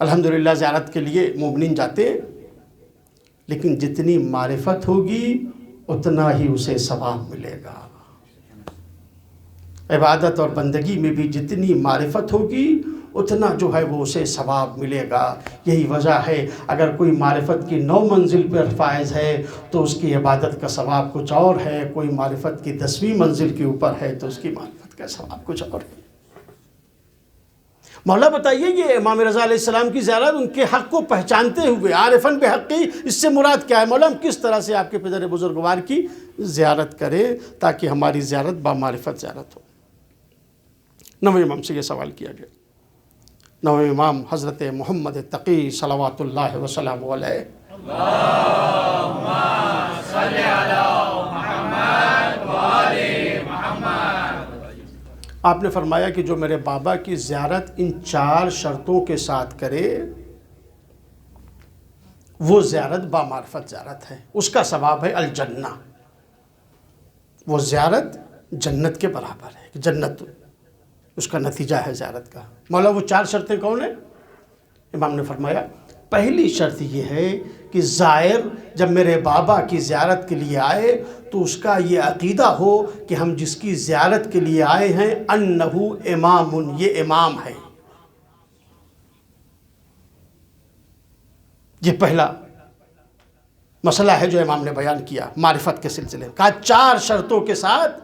الحمدللہ زیارت کے لیے مومنین جاتے ہیں، لیکن جتنی معرفت ہوگی اتنا ہی اسے ثواب ملے گا. عبادت اور بندگی میں بھی جتنی معرفت ہوگی اتنا جو ہے وہ اسے ثواب ملے گا. یہی وجہ ہے اگر کوئی معرفت کی 9 منزل پر فائز ہے تو اس کی عبادت کا ثواب کچھ اور ہے، کوئی معرفت کی 10ویں منزل کے اوپر ہے تو اس کی معرفت کا ثواب کچھ اور ہے. مولا بتائیے یہ امام رضا علیہ السلام کی زیارت ان کے حق کو پہچانتے ہوئے عارفاً بحقی، اس سے مراد کیا ہے؟ مولا ہم کس طرح سے آپ کے پدر بزرگوار کی زیارت کریں تاکہ ہماری زیارت بامعرفت زیارت ہو. 9ویں امام سے یہ سوال کیا گیا. 9ویں امام حضرت محمد تقی صلوات اللہ وسلم علیہ. اللہم صلی علی محمد وآل محمد. آپ نے فرمایا کہ جو میرے بابا کی زیارت ان 4 شرطوں کے ساتھ کرے وہ زیارت بامعرفت زیارت ہے، اس کا ثواب ہے الجنہ. وہ زیارت جنت کے برابر ہے، جنت اس کا نتیجہ ہے زیارت کا. مولا وہ 4 شرطیں کون ہیں؟ امام نے فرمایا پہلی شرط یہ ہے کہ زائر جب میرے بابا کی زیارت کے لیے آئے تو اس کا یہ عقیدہ ہو کہ ہم جس کی زیارت کے لیے آئے ہیں انہو امام، یہ امام ہے. یہ پہلا مسئلہ ہے جو امام نے بیان کیا معرفت کے سلسلے میں. کہا 4 شرطوں کے ساتھ،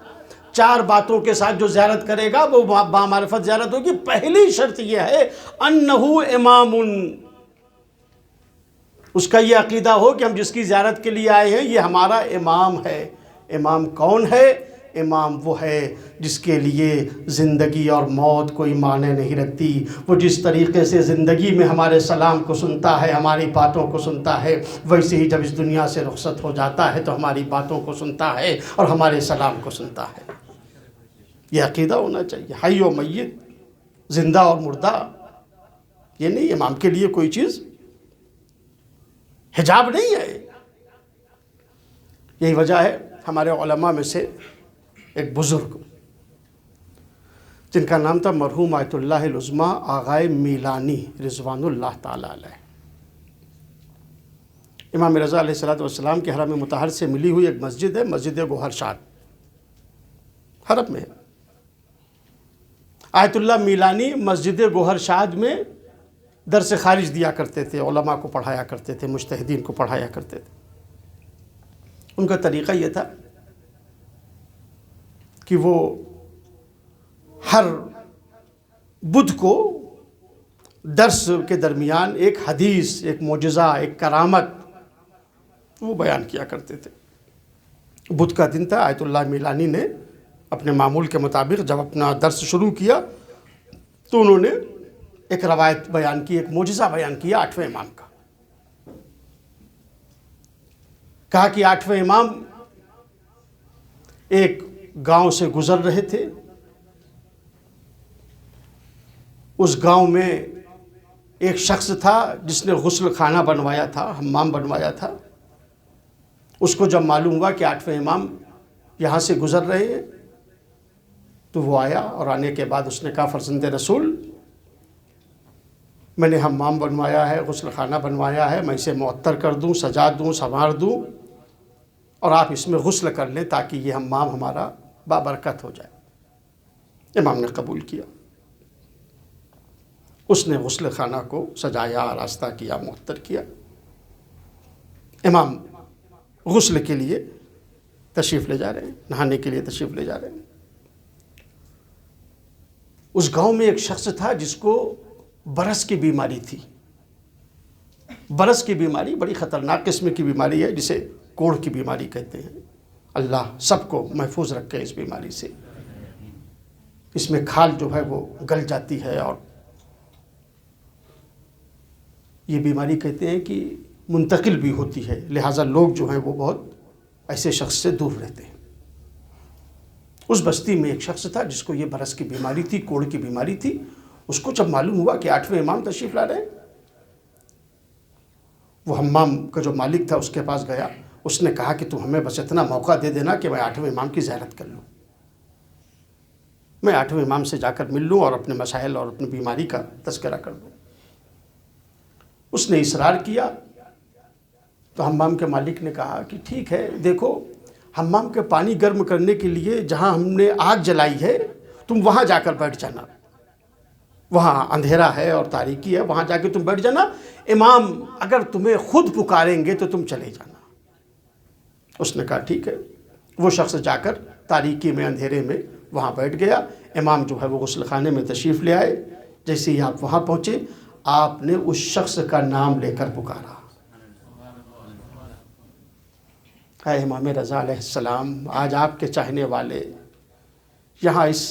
4 باتوں کے ساتھ جو زیارت کرے گا وہ بامعرفت زیارت ہوگی. پہلی شرط یہ ہے انہو امام، اس کا یہ عقیدہ ہو کہ ہم جس کی زیارت کے لیے آئے ہیں یہ ہمارا امام ہے. امام کون ہے؟ امام وہ ہے جس کے لیے زندگی اور موت کوئی معنی نہیں رکھتی. وہ جس طریقے سے زندگی میں ہمارے سلام کو سنتا ہے، ہماری باتوں کو سنتا ہے، ویسے ہی جب اس دنیا سے رخصت ہو جاتا ہے تو ہماری باتوں کو سنتا ہے اور ہمارے سلام کو سنتا ہے. یہ عقیدہ ہونا چاہیے. حی و میت، زندہ اور مردہ، یہ نہیں امام کے لیے کوئی چیز حجاب نہیں ہے. یہی وجہ ہے ہمارے علماء میں سے ایک بزرگ جن کا نام تھا مرحوم آیت اللہ العظمیٰ آغائے میلانی رضوان اللہ تعالی علیہ. امام رضا علیہ السلام کے حرم مطہر سے ملی ہوئی ایک مسجد ہے، مسجد گوہر شاد، حرم میں ہے. آیت اللہ میلانی مسجد گوہر شاد میں درس خارج دیا کرتے تھے، علماء کو پڑھایا کرتے تھے، مجتہدین کو پڑھایا کرتے تھے. ان کا طریقہ یہ تھا کہ وہ ہر بدھ کو درس کے درمیان ایک حدیث، ایک معجزہ، ایک کرامت وہ بیان کیا کرتے تھے. بدھ کا دن تھا. آیت اللہ میلانی نے اپنے معمول کے مطابق جب اپنا درس شروع کیا تو انہوں نے ایک روایت بیان کی، ایک معجزہ بیان کیا 8ویں امام کا. کہا کہ 8ویں امام ایک گاؤں سے گزر رہے تھے. اس گاؤں میں ایک شخص تھا جس نے غسل خانہ بنوایا تھا، حمام بنوایا تھا. اس کو جب معلوم ہوا کہ 8ویں امام یہاں سے گزر رہے ہیں تو وہ آیا، اور آنے کے بعد اس نے کہا فرزند رسول میں نے حمام بنوایا ہے، غسل خانہ بنوایا ہے، میں اسے معطر کر دوں، سجا دوں، سنوار دوں، اور آپ اس میں غسل کر لیں تاکہ یہ حمام ہمارا بابرکت ہو جائے. امام نے قبول کیا. اس نے غسل خانہ کو سجایا، آراستہ کیا، معطر کیا. امام غسل کے لیے تشریف لے جا رہے ہیں، نہانے کے لیے تشریف لے جا رہے ہیں. اس گاؤں میں ایک شخص تھا جس کو برس کی بیماری تھی. برس کی بیماری بڑی خطرناک قسم کی بیماری ہے جسے کوڑھ کی بیماری کہتے ہیں. اللہ سب کو محفوظ رکھے اس بیماری سے. اس میں کھال جو ہے وہ گل جاتی ہے، اور یہ بیماری کہتے ہیں کہ منتقل بھی ہوتی ہے، لہٰذا لوگ جو ہیں وہ بہت ایسے شخص سے دور رہتے ہیں. اس بستی میں ایک شخص تھا جس کو یہ برس کی بیماری تھی، کوڑھ کی بیماری تھی. اس کو جب معلوم ہوا کہ 8ویں امام تشریف لا رہے ہیں وہ حمام کا جو مالک تھا اس کے پاس گیا. اس نے کہا کہ تم ہمیں بس اتنا موقع دے دینا کہ میں 8ویں امام کی زیارت کر لوں, میں 8ویں امام سے جا کر مل لوں اور اپنے مسائل اور اپنی بیماری کا تذکرہ کر دوں. اس نے اصرار کیا تو حمام کے مالک نے کہا کہ ٹھیک ہے, دیکھو حمام کے پانی گرم کرنے کے لیے جہاں ہم نے آگ جلائی ہے تم وہاں جا کر بیٹھ جانا, وہاں اندھیرا ہے اور تاریکی ہے, وہاں جا کے تم بیٹھ جانا, امام اگر تمہیں خود پکاریں گے تو تم چلے جانا. اس نے کہا ٹھیک ہے. وہ شخص جا کر تاریکی میں اندھیرے میں وہاں بیٹھ گیا. امام جو ہے وہ غسل خانے میں تشریف لے آئے. جیسے ہی آپ وہاں پہنچے آپ نے اس شخص کا نام لے کر پکارا, اے امام رضا علیہ السلام, آج آپ کے چاہنے والے یہاں اس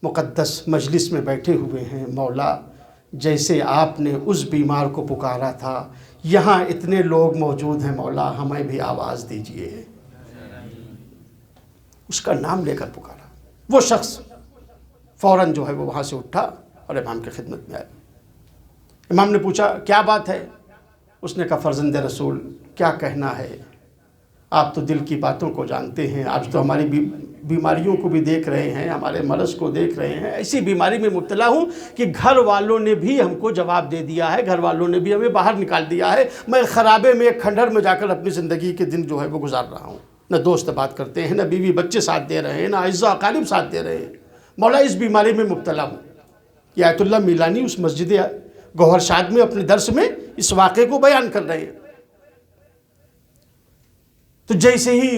مقدس مجلس میں بیٹھے ہوئے ہیں. مولا جیسے آپ نے اس بیمار کو پکارا تھا یہاں اتنے لوگ موجود ہیں, مولا ہمیں بھی آواز دیجئے. اس کا نام لے کر پکارا. وہ شخص فوراً جو ہے وہ وہاں سے اٹھا اور امام کی خدمت میں آیا. امام نے پوچھا کیا بات ہے؟ اس نے کہا فرزند رسول کیا کہنا ہے, آپ تو دل کی باتوں کو جانتے ہیں, آج تو ہماری بیماریوں کو بھی دیکھ رہے ہیں, ہمارے مرض کو دیکھ رہے ہیں. ایسی بیماری میں مبتلا ہوں کہ گھر والوں نے بھی ہم کو جواب دے دیا ہے, گھر والوں نے بھی ہمیں باہر نکال دیا ہے. میں خرابے میں ایک کھنڈر میں جا کر اپنی زندگی کے دن جو ہے وہ گزار رہا ہوں. نہ دوست بات کرتے ہیں, نہ بیوی بچے ساتھ دے رہے ہیں, نہ اعزاء اقارب ساتھ دے رہے ہیں. مولا اس بیماری میں مبتلا ہوں. یہ آیت اللہ میلانی اس مسجد گوہر شاد میں اپنے درس میں اس واقعے کو بیان کر رہے ہیں. تو جیسے ہی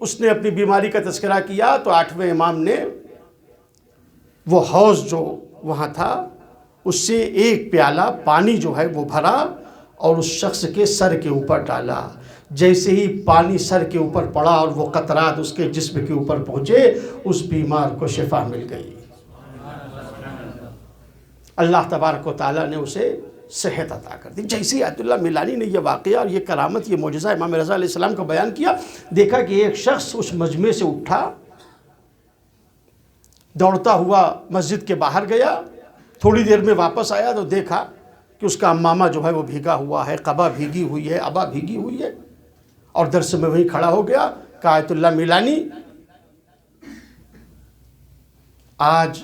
اس نے اپنی بیماری کا تذکرہ کیا تو 8ویں امام نے وہ حوض جو وہاں تھا اس سے ایک پیالہ پانی جو ہے وہ بھرا اور اس شخص کے سر کے اوپر ڈالا. جیسے ہی پانی سر کے اوپر پڑا اور وہ قطرات اس کے جسم کے اوپر پہنچے اس بیمار کو شفا مل گئی. اللہ تبارک و تعالیٰ نے اسے صحت عطا کر دی. جیسے آیت اللہ میلانی نے یہ واقعہ اور یہ کرامت, یہ معجزہ امام رضا علیہ السلام کا بیان کیا, دیکھا کہ ایک شخص اس مجمع سے اٹھا, دوڑتا ہوا مسجد کے باہر گیا. تھوڑی دیر میں واپس آیا تو دیکھا کہ اس کا امامہ جو ہے وہ بھیگا ہوا ہے, قبا بھیگی ہوئی ہے, ابا بھیگی ہوئی ہے, اور درس میں وہیں کھڑا ہو گیا. کہا آیت اللہ میلانی آج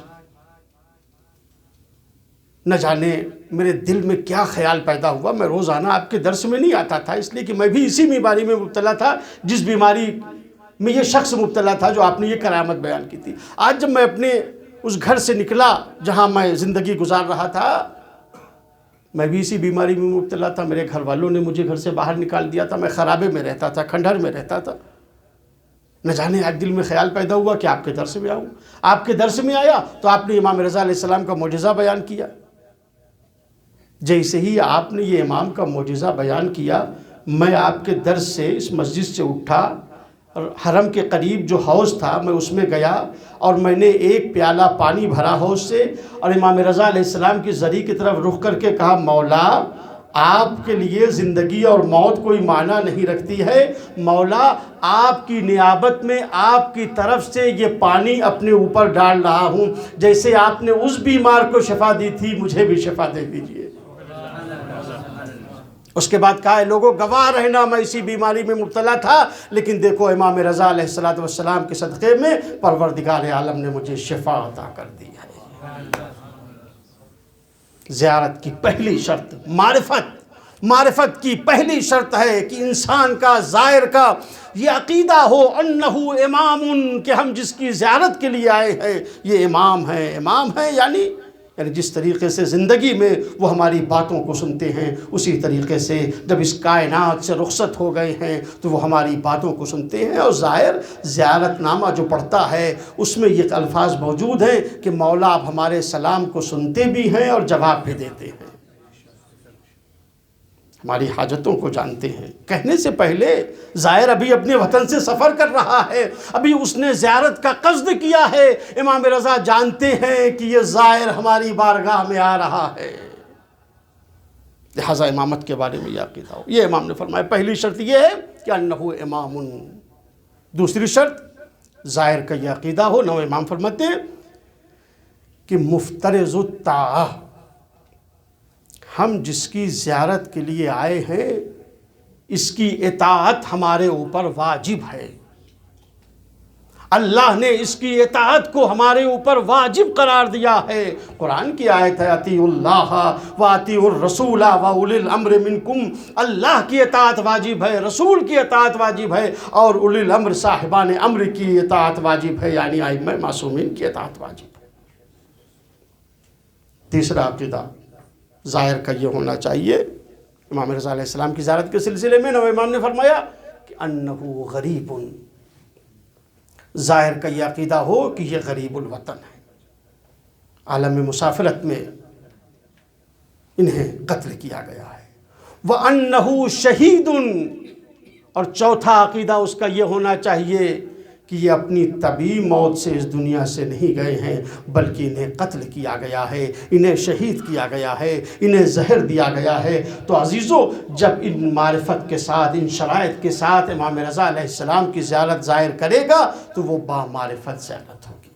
نہ جانے میرے دل میں کیا خیال پیدا ہوا, میں روزانہ آپ کے درس میں نہیں آتا تھا اس لیے کہ میں بھی اسی بیماری میں مبتلا تھا جس بیماری میں یہ شخص مبتلا تھا جو آپ نے یہ کرامت بیان کی تھی. آج جب میں اپنے اس گھر سے نکلا جہاں میں زندگی گزار رہا تھا, میں بھی اسی بیماری میں مبتلا تھا. میرے گھر والوں نے مجھے گھر سے باہر نکال دیا تھا, میں خرابے میں رہتا تھا, کھنڈر میں رہتا تھا. نہ جانے آج دل میں خیال پیدا ہوا کہ آپ کے درس میں آؤں. آپ کے درس میں آیا تو آپ نے امام رضا علیہ السلام کا معجزہ بیان کیا. جیسے ہی آپ نے یہ امام کا معجزہ بیان کیا, میں آپ کے درس سے اس مسجد سے اٹھا اور حرم کے قریب جو حوض تھا میں اس میں گیا اور میں نے ایک پیالہ پانی بھرا حوض سے اور امام رضا علیہ السلام کی زری کی طرف رخ کر کے کہا مولا آپ کے لیے زندگی اور موت کوئی معنی نہیں رکھتی ہے, مولا آپ کی نیابت میں آپ کی طرف سے یہ پانی اپنے اوپر ڈال رہا ہوں. جیسے آپ نے اس بیمار کو شفا دی تھی مجھے بھی شفا دے دیجیے. اس کے بعد کہا ہے لوگوں گواہ رہنا میں اسی بیماری میں مبتلا تھا, لیکن دیکھو امام رضا علیہ السلام کے صدقے میں پروردگار عالم نے مجھے شفا عطا کر دی ہے. زیارت کی پہلی شرط معرفت کی پہلی شرط ہے کہ انسان کا زائر کا یہ عقیدہ ہو انہو امام, کہ ہم جس کی زیارت کے لیے آئے ہیں یہ امام ہے یعنی جس طریقے سے زندگی میں وہ ہماری باتوں کو سنتے ہیں اسی طریقے سے جب اس کائنات سے رخصت ہو گئے ہیں تو وہ ہماری باتوں کو سنتے ہیں. اور ظاہر زیارت نامہ جو پڑھتا ہے اس میں یہ الفاظ موجود ہیں کہ مولا آپ ہمارے سلام کو سنتے بھی ہیں اور جواب بھی دیتے ہیں, ہماری حاجتوں کو جانتے ہیں. کہنے سے پہلے زائر ابھی اپنے وطن سے سفر کر رہا ہے, ابھی اس نے زیارت کا قصد کیا ہے. امام رضا جانتے ہیں کہ یہ زائر ہماری بارگاہ میں آ رہا ہے, لہذا امامت کے بارے میں یہ عقیدہ ہو. یہ امام نے فرمایا پہلی شرط یہ ہے کہ انہو امام. دوسری شرط زائر کا یہ عقیدہ ہو. نو امام فرماتے ہیں کہ مفترض الطاعہ, ہم جس کی زیارت کے لیے آئے ہیں اس کی اطاعت ہمارے اوپر واجب ہے. اللہ نے اس کی اطاعت کو ہمارے اوپر واجب قرار دیا ہے. قرآن کی آیت ہے اطیعوا اللہ واطیعوا الرسول واولی الامر منکم. اللہ کی اطاعت واجب ہے، رسول کی اطاعت واجب ہے، اور اولی الامر صاحبان امر کی اطاعت واجب ہے، یعنی ائمہ معصومین کی اطاعت واجب ہے. تیسرا عقیدہ زائر کا یہ ہونا چاہیے، امام رضا علیہ السلام کی زیارت کے سلسلے میں نوح امام نے فرمایا کہ انہ غریب، زائر کا یہ عقیدہ ہو کہ یہ غریب الوطن ہے، عالم مسافرت میں انہیں قتل کیا گیا ہے. وَأَنَّهُ شَهِيدٌ، اور چوتھا عقیدہ اس کا یہ ہونا چاہیے کہ یہ اپنی طبیعی موت سے اس دنیا سے نہیں گئے ہیں، بلکہ انہیں قتل کیا گیا ہے، انہیں شہید کیا گیا ہے، انہیں زہر دیا گیا ہے. تو عزیزو، جب ان معرفت کے ساتھ، ان شرائط کے ساتھ امام رضا علیہ السلام کی زیارت ظاہر کرے گا تو وہ بامعرفت زیارت ہوگی.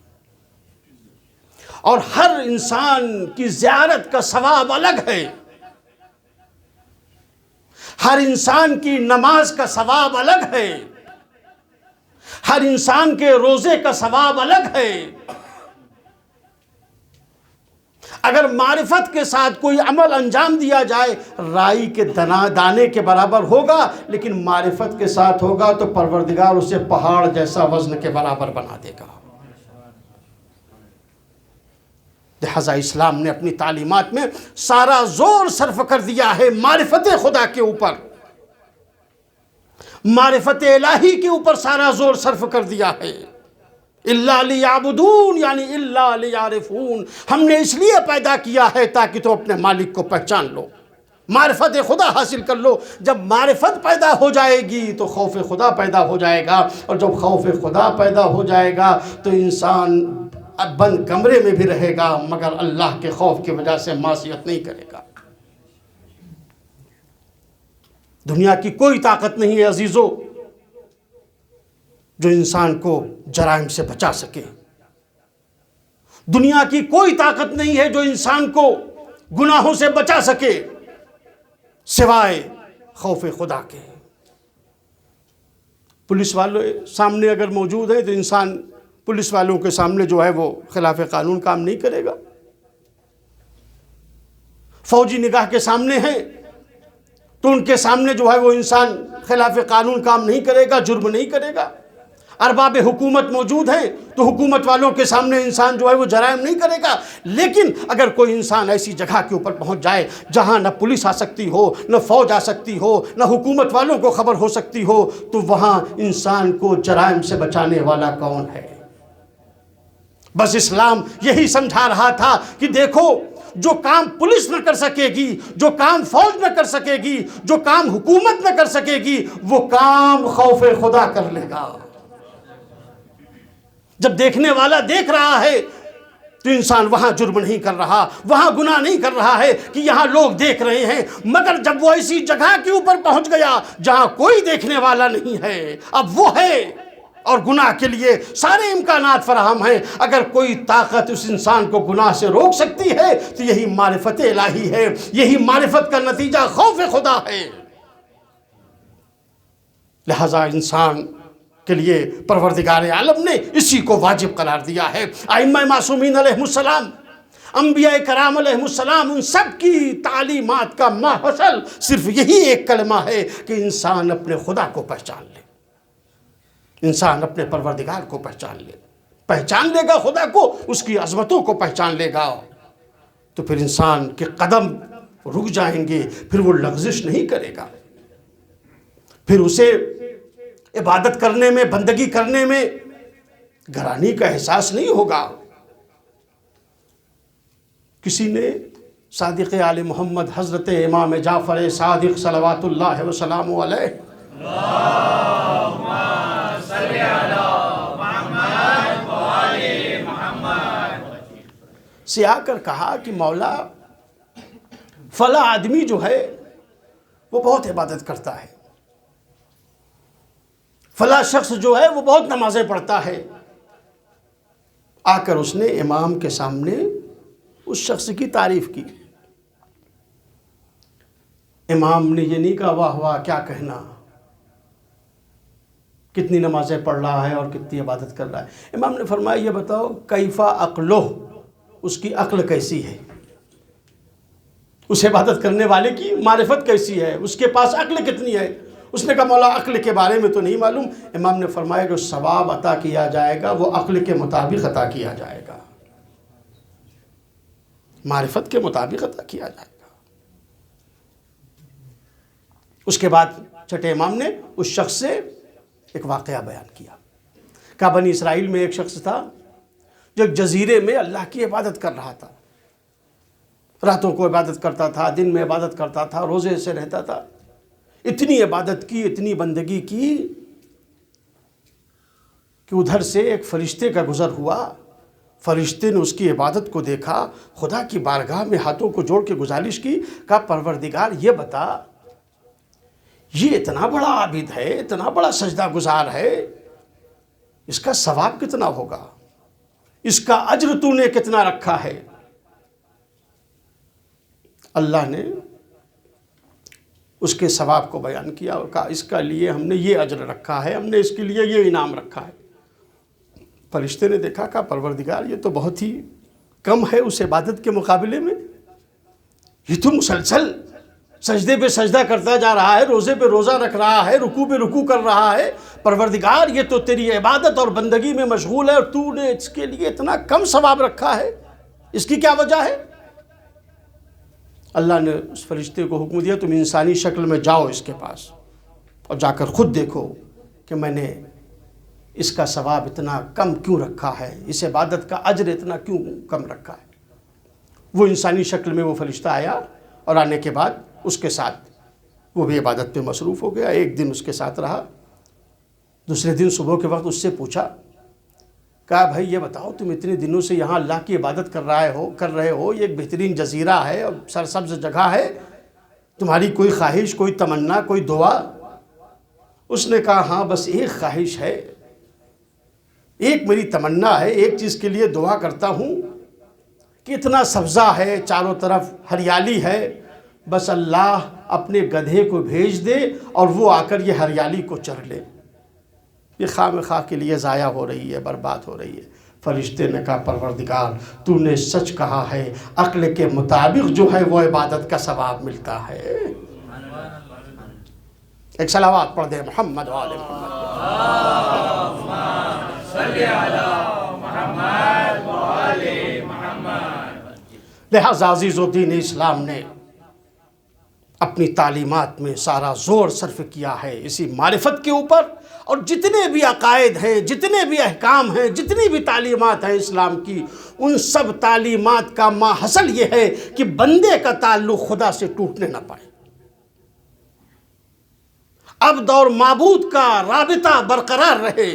اور ہر انسان کی زیارت کا ثواب الگ ہے، ہر انسان کی نماز کا ثواب الگ ہے، ہر انسان کے روزے کا ثواب الگ ہے. اگر معرفت کے ساتھ کوئی عمل انجام دیا جائے رائی کے دانے کے برابر ہوگا، لیکن معرفت کے ساتھ ہوگا تو پروردگار اسے پہاڑ جیسا وزن کے برابر بنا دے گا. لہذا اسلام نے اپنی تعلیمات میں سارا زور صرف کر دیا ہے معرفت خدا کے اوپر، معرفت الہی کے اوپر سارا زور صرف کر دیا ہے. الا لیعبدون، یعنی الا لیعرفون. ہم نے اس لیے پیدا کیا ہے تاکہ تو اپنے مالک کو پہچان لو، معرفت خدا حاصل کر لو. جب معرفت پیدا ہو جائے گی تو خوف خدا پیدا ہو جائے گا، اور جب خوف خدا پیدا ہو جائے گا تو انسان بند کمرے میں بھی رہے گا مگر اللہ کے خوف کی وجہ سے معصیت نہیں کرے گا. دنیا کی کوئی طاقت نہیں ہے عزیزو جو انسان کو جرائم سے بچا سکے. دنیا کی کوئی طاقت نہیں ہے جو انسان کو گناہوں سے بچا سکے سوائے خوف خدا کے. پولیس والے سامنے اگر موجود ہے تو انسان پولیس والوں کے سامنے جو ہے وہ خلاف قانون کام نہیں کرے گا. فوجی نگاہ کے سامنے ہیں تو ان کے سامنے جو ہے وہ انسان خلاف قانون کام نہیں کرے گا، جرم نہیں کرے گا. ارباب حکومت موجود ہیں تو حکومت والوں کے سامنے انسان جو ہے وہ جرائم نہیں کرے گا. لیکن اگر کوئی انسان ایسی جگہ کے اوپر پہنچ جائے جہاں نہ پولیس آ سکتی ہو، نہ فوج آ سکتی ہو، نہ حکومت والوں کو خبر ہو سکتی ہو، تو وہاں انسان کو جرائم سے بچانے والا کون ہے؟ بس اسلام یہی سمجھا رہا تھا کہ دیکھو، جو کام پولیس نہ کر سکے گی، جو کام فوج نہ کر سکے گی، جو کام حکومت نہ کر سکے گی، وہ کام خوف خدا کر لے گا. جب دیکھنے والا دیکھ رہا ہے تو انسان وہاں جرم نہیں کر رہا، وہاں گناہ نہیں کر رہا ہے کہ یہاں لوگ دیکھ رہے ہیں. مگر جب وہ ایسی جگہ کے اوپر پہنچ گیا جہاں کوئی دیکھنے والا نہیں ہے، اب وہ ہے اور گناہ کے لیے سارے امکانات فراہم ہیں. اگر کوئی طاقت اس انسان کو گناہ سے روک سکتی ہے تو یہی معرفت الہی ہے، یہی معرفت کا نتیجہ خوف خدا ہے. لہذا انسان کے لیے پروردگار عالم نے اسی کو واجب قرار دیا ہے. ائمہ معصومین علیہ السلام، انبیاء کرام علیہ السلام، ان سب کی تعلیمات کا محصل صرف یہی ایک کلمہ ہے کہ انسان اپنے خدا کو پہچان لے، انسان اپنے پروردگار کو پہچان لے گا خدا کو، اس کی عظمتوں کو پہچان لے گا تو پھر انسان کے قدم رک جائیں گے، پھر وہ لغزش نہیں کرے گا، پھر اسے عبادت کرنے میں، بندگی کرنے میں گرانی کا احساس نہیں ہوگا. کسی نے صادق آل محمد حضرت امام جعفر صادق صلوات اللہ وسلام علیہ سے آ کر کہا کہ مولا، فلاں آدمی جو ہے وہ بہت عبادت کرتا ہے، فلاں شخص جو ہے وہ بہت نمازیں پڑھتا ہے. آ کر اس نے امام کے سامنے اس شخص کی تعریف کی. امام نے یہ نہیں کہا واہ واہ کیا کہنا، کتنی نمازیں پڑھ رہا ہے اور کتنی عبادت کر رہا ہے۔ امام نے فرمایا یہ بتاؤ کیفا عقلہ، اس کی عقل کیسی ہے، اس عبادت کرنے والے کی معرفت کیسی ہے، اس کے پاس عقل کتنی ہے۔ اس نے کہا مولا عقل کے بارے میں تو نہیں معلوم۔ امام نے فرمایا جو ثواب عطا کیا جائے گا وہ عقل کے مطابق عطا کیا جائے گا، معرفت کے مطابق عطا کیا جائے گا۔ اس کے بعد چھٹے امام نے اس شخص سے ایک واقعہ بیان کیا۔ کہا بنی اسرائیل میں ایک شخص تھا جو ایک جزیرے میں اللہ کی عبادت کر رہا تھا، راتوں کو عبادت کرتا تھا، دن میں عبادت کرتا تھا، روزے سے رہتا تھا، اتنی عبادت کی، اتنی بندگی کی کہ ادھر سے ایک فرشتے کا گزر ہوا۔ فرشتے نے اس کی عبادت کو دیکھا، خدا کی بارگاہ میں ہاتھوں کو جوڑ کے گزارش کی، کہا پروردگار یہ بتا، یہ اتنا بڑا عابد ہے، اتنا بڑا سجدہ گزار ہے، اس کا ثواب کتنا ہوگا، اس کا اجر تو نے کتنا رکھا ہے۔ اللہ نے اس کے ثواب کو بیان کیا اور کہا اس کا لیے ہم نے یہ اجر رکھا ہے، ہم نے اس کے لیے یہ انعام رکھا ہے۔ فرشتے نے دیکھا، کہا پروردگار یہ تو بہت ہی کم ہے اس عبادت کے مقابلے میں، یہ تو مسلسل سجدے پہ سجدہ کرتا جا رہا ہے، روزے پہ روزہ رکھ رہا ہے، رکوع پہ رکوع کر رہا ہے، پروردگار یہ تو تیری عبادت اور بندگی میں مشغول ہے اور تو نے اس کے لیے اتنا کم ثواب رکھا ہے، اس کی کیا وجہ ہے؟ اللہ نے اس فرشتے کو حکم دیا تم انسانی شکل میں جاؤ اس کے پاس اور جا کر خود دیکھو کہ میں نے اس کا ثواب اتنا کم کیوں رکھا ہے، اس عبادت کا اجر اتنا کیوں کم رکھا ہے۔ وہ انسانی شکل میں وہ فرشتہ آیا اور آنے کے بعد اس کے ساتھ وہ بھی عبادت پہ مصروف ہو گیا۔ ایک دن اس کے ساتھ رہا، دوسرے دن صبح کے وقت اس سے پوچھا، کہا بھائی یہ بتاؤ تم اتنے دنوں سے یہاں اللہ کی عبادت کر رہے ہو، یہ ایک بہترین جزیرہ ہے اور سرسبز جگہ ہے، تمہاری کوئی خواہش، کوئی تمنا، کوئی دعا؟ اس نے کہا ہاں بس ایک خواہش ہے، ایک میری تمنا ہے، ایک چیز کے لیے دعا کرتا ہوں کہ اتنا سبزہ ہے، چاروں طرف ہریالی ہے، بس اللہ اپنے گدھے کو بھیج دے اور وہ آ کر یہ ہریالی کو چر لے، یہ خواہ مخواہ کے لیے ضائع ہو رہی ہے، برباد ہو رہی ہے۔ فرشتے نے کہا پروردگار تو نے سچ کہا ہے، عقل کے مطابق جو ہے وہ عبادت کا ثواب ملتا ہے۔ ایک صلوات پڑھ دے محمد و آل محمد۔ لہذا عزیز و دین اسلام نے اپنی تعلیمات میں سارا زور صرف کیا ہے اسی معرفت کے اوپر، اور جتنے بھی عقائد ہیں، جتنے بھی احکام ہیں، جتنی بھی تعلیمات ہیں اسلام کی، ان سب تعلیمات کا ماحصل یہ ہے کہ بندے کا تعلق خدا سے ٹوٹنے نہ پائے، عبد اور معبود کا رابطہ برقرار رہے،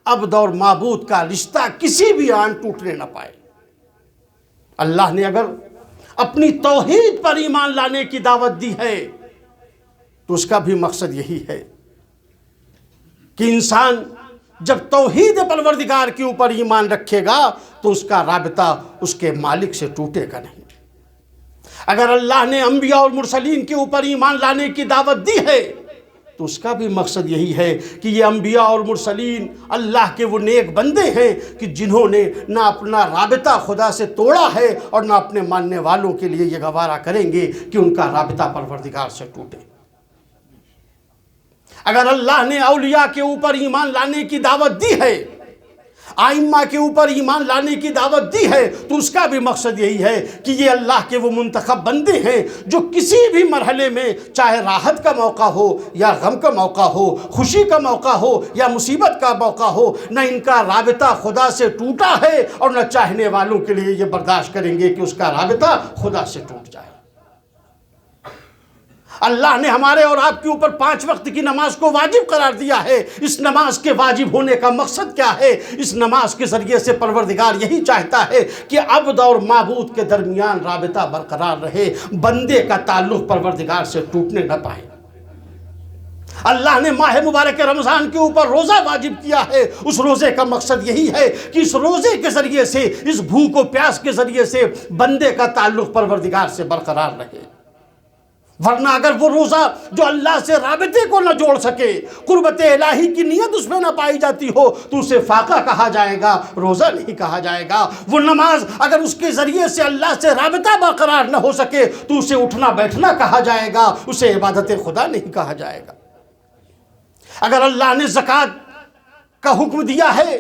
عبد اور معبود کا رشتہ کسی بھی آن ٹوٹنے نہ پائے۔ اللہ نے اگر اپنی توحید پر ایمان لانے کی دعوت دی ہے تو اس کا بھی مقصد یہی ہے کہ انسان جب توحید پروردگار کے اوپر ایمان رکھے گا تو اس کا رابطہ اس کے مالک سے ٹوٹے گا نہیں۔ اگر اللہ نے انبیاء اور مرسلین کے اوپر ایمان لانے کی دعوت دی ہے تو اس کا بھی مقصد یہی ہے کہ یہ انبیاء اور مرسلین اللہ کے وہ نیک بندے ہیں کہ جنہوں نے نہ اپنا رابطہ خدا سے توڑا ہے اور نہ اپنے ماننے والوں کے لیے یہ گوارا کریں گے کہ ان کا رابطہ پروردگار سے ٹوٹے۔ اگر اللہ نے اولیاء کے اوپر ایمان لانے کی دعوت دی ہے، آئمہ کے اوپر ایمان لانے کی دعوت دی ہے، تو اس کا بھی مقصد یہی ہے کہ یہ اللہ کے وہ منتخب بندے ہیں جو کسی بھی مرحلے میں، چاہے راحت کا موقع ہو یا غم کا موقع ہو، خوشی کا موقع ہو یا مصیبت کا موقع ہو، نہ ان کا رابطہ خدا سے ٹوٹا ہے اور نہ چاہنے والوں کے لیے یہ برداشت کریں گے کہ اس کا رابطہ خدا سے ٹوٹ جائے۔ اللہ نے ہمارے اور آپ کے اوپر 5 وقت کی نماز کو واجب قرار دیا ہے۔ اس نماز کے واجب ہونے کا مقصد کیا ہے؟ اس نماز کے ذریعے سے پروردگار یہی چاہتا ہے کہ عبد اور معبود کے درمیان رابطہ برقرار رہے، بندے کا تعلق پروردگار سے ٹوٹنے نہ پائے۔ اللہ نے ماہ مبارک رمضان کے اوپر روزہ واجب کیا ہے، اس روزے کا مقصد یہی ہے کہ اس روزے کے ذریعے سے، اس بھوک و پیاس کے ذریعے سے بندے کا تعلق پروردگار سے برقرار رہے۔ ورنہ اگر وہ روزہ جو اللہ سے رابطے کو نہ جوڑ سکے، قربت الہی کی نیت اس میں نہ پائی جاتی ہو، تو اسے فاقہ کہا جائے گا، روزہ نہیں کہا جائے گا۔ وہ نماز اگر اس کے ذریعے سے اللہ سے رابطہ برقرار نہ ہو سکے تو اسے اٹھنا بیٹھنا کہا جائے گا، اسے عبادت خدا نہیں کہا جائے گا۔ اگر اللہ نے زکوٰۃ کا حکم دیا ہے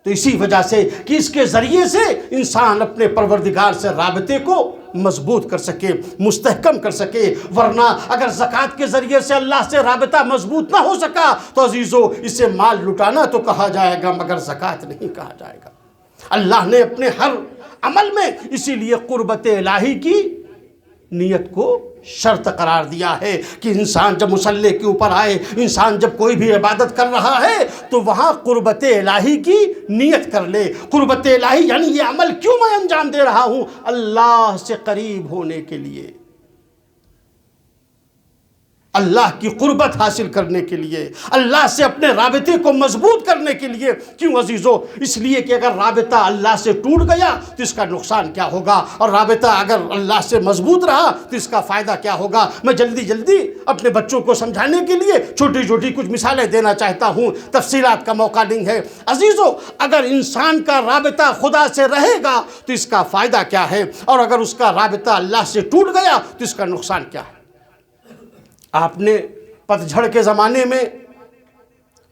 تو اسی وجہ سے کہ اس کے ذریعے سے انسان اپنے پروردگار سے رابطے کو مضبوط کر سکے، مستحکم کر سکے۔ ورنہ اگر زکوٰۃ کے ذریعے سے اللہ سے رابطہ مضبوط نہ ہو سکا تو عزیزو اسے مال لٹانا تو کہا جائے گا مگر زکوٰۃ نہیں کہا جائے گا۔ اللہ نے اپنے ہر عمل میں اسی لیے قربت الہی کی نیت کو شرط قرار دیا ہے کہ انسان جب مصلی کے اوپر آئے، انسان جب کوئی بھی عبادت کر رہا ہے تو وہاں قربت الہی کی نیت کر لے۔ قربت الہی یعنی یہ عمل کیوں میں انجام دے رہا ہوں؟ اللہ سے قریب ہونے کے لیے، اللہ کی قربت حاصل کرنے کے لیے، اللہ سے اپنے رابطے کو مضبوط کرنے کے لیے۔ کیوں عزیزو؟ اس لیے کہ اگر رابطہ اللہ سے ٹوٹ گیا تو اس کا نقصان کیا ہوگا، اور رابطہ اگر اللہ سے مضبوط رہا تو اس کا فائدہ کیا ہوگا۔ میں جلدی اپنے بچوں کو سمجھانے کے لیے چھوٹی چھوٹی کچھ مثالیں دینا چاہتا ہوں، تفصیلات کا موقع نہیں ہے۔ عزیزو اگر انسان کا رابطہ خدا سے رہے گا تو اس کا فائدہ کیا ہے، اور اگر اس کا رابطہ اللہ سے ٹوٹ گیا تو اس کا نقصان کیا ہے۔ آپ نے پتجھڑ کے زمانے میں،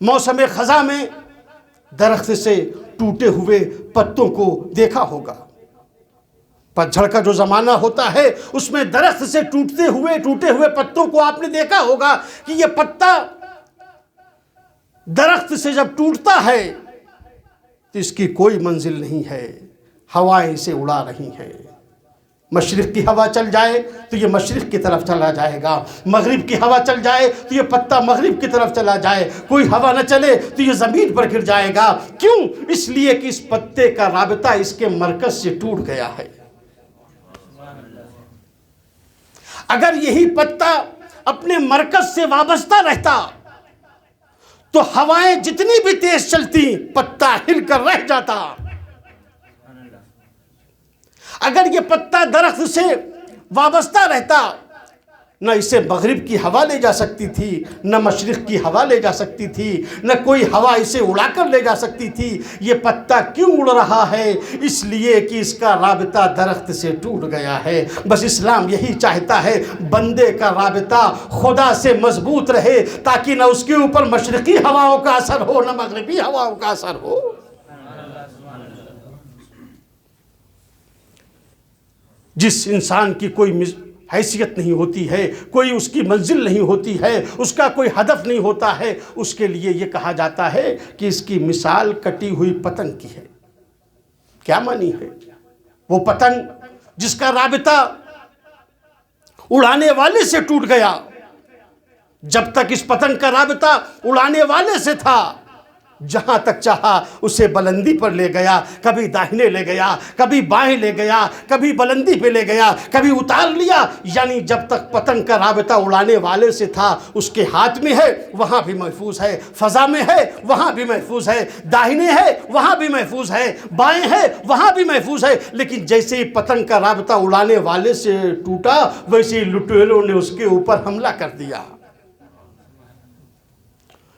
موسم خزاں میں درخت سے ٹوٹے ہوئے پتوں کو دیکھا ہوگا۔ پتجھڑ کا جو زمانہ ہوتا ہے اس میں درخت سے ٹوٹے ہوئے پتوں کو آپ نے دیکھا ہوگا کہ یہ پتا درخت سے جب ٹوٹتا ہے تو اس کی کوئی منزل نہیں ہے، ہوائیں اسے اڑا رہی ہیں۔ مشرق کی ہوا چل جائے تو یہ مشرق کی طرف چلا جائے گا، مغرب کی ہوا چل جائے تو یہ پتا مغرب کی طرف چلا جائے، کوئی ہوا نہ چلے تو یہ زمین پر گر جائے گا۔ کیوں؟ اس لیے کہ اس پتے کا رابطہ اس کے مرکز سے ٹوٹ گیا ہے۔ اگر یہی پتا اپنے مرکز سے وابستہ رہتا تو ہوائیں جتنی بھی تیز چلتی پتا ہل کر رہ جاتا۔ اگر یہ پتا درخت سے وابستہ رہتا، نہ اسے مغرب کی ہوا لے جا سکتی تھی، نہ مشرق کی ہوا لے جا سکتی تھی، نہ کوئی ہوا اسے اڑا کر لے جا سکتی تھی۔ یہ پتا کیوں اڑ رہا ہے؟ اس لیے کہ اس کا رابطہ درخت سے ٹوٹ گیا ہے۔ بس اسلام یہی چاہتا ہے بندے کا رابطہ خدا سے مضبوط رہے، تاکہ نہ اس کے اوپر مشرقی ہواؤں کا اثر ہو نہ مغربی ہواؤں کا اثر ہو۔ جس انسان کی کوئی حیثیت نہیں ہوتی ہے، کوئی اس کی منزل نہیں ہوتی ہے، اس کا کوئی ہدف نہیں ہوتا ہے، اس کے لیے یہ کہا جاتا ہے کہ اس کی مثال کٹی ہوئی پتنگ کی ہے۔ کیا معنی ہے؟ وہ پتنگ جس کا رابطہ اڑانے والے سے ٹوٹ گیا، جب تک اس پتنگ کا رابطہ اڑانے والے سے تھا، جہاں تک چاہا اسے بلندی پر لے گیا، کبھی داہنے لے گیا، کبھی بائیں لے گیا، کبھی بلندی پہ لے گیا، کبھی اتار لیا۔ یعنی جب تک پتنگ کا رابطہ اڑانے والے سے تھا، اس کے ہاتھ میں ہے وہاں بھی محفوظ ہے، فضا میں ہے وہاں بھی محفوظ ہے، داہنے ہے وہاں بھی محفوظ ہے، بائیں ہے وہاں بھی محفوظ ہے۔ لیکن جیسے ہی پتنگ کا رابطہ اڑانے والے سے ٹوٹا، ویسے ہی لٹیروں نے اس کے اوپر حملہ کر دیا،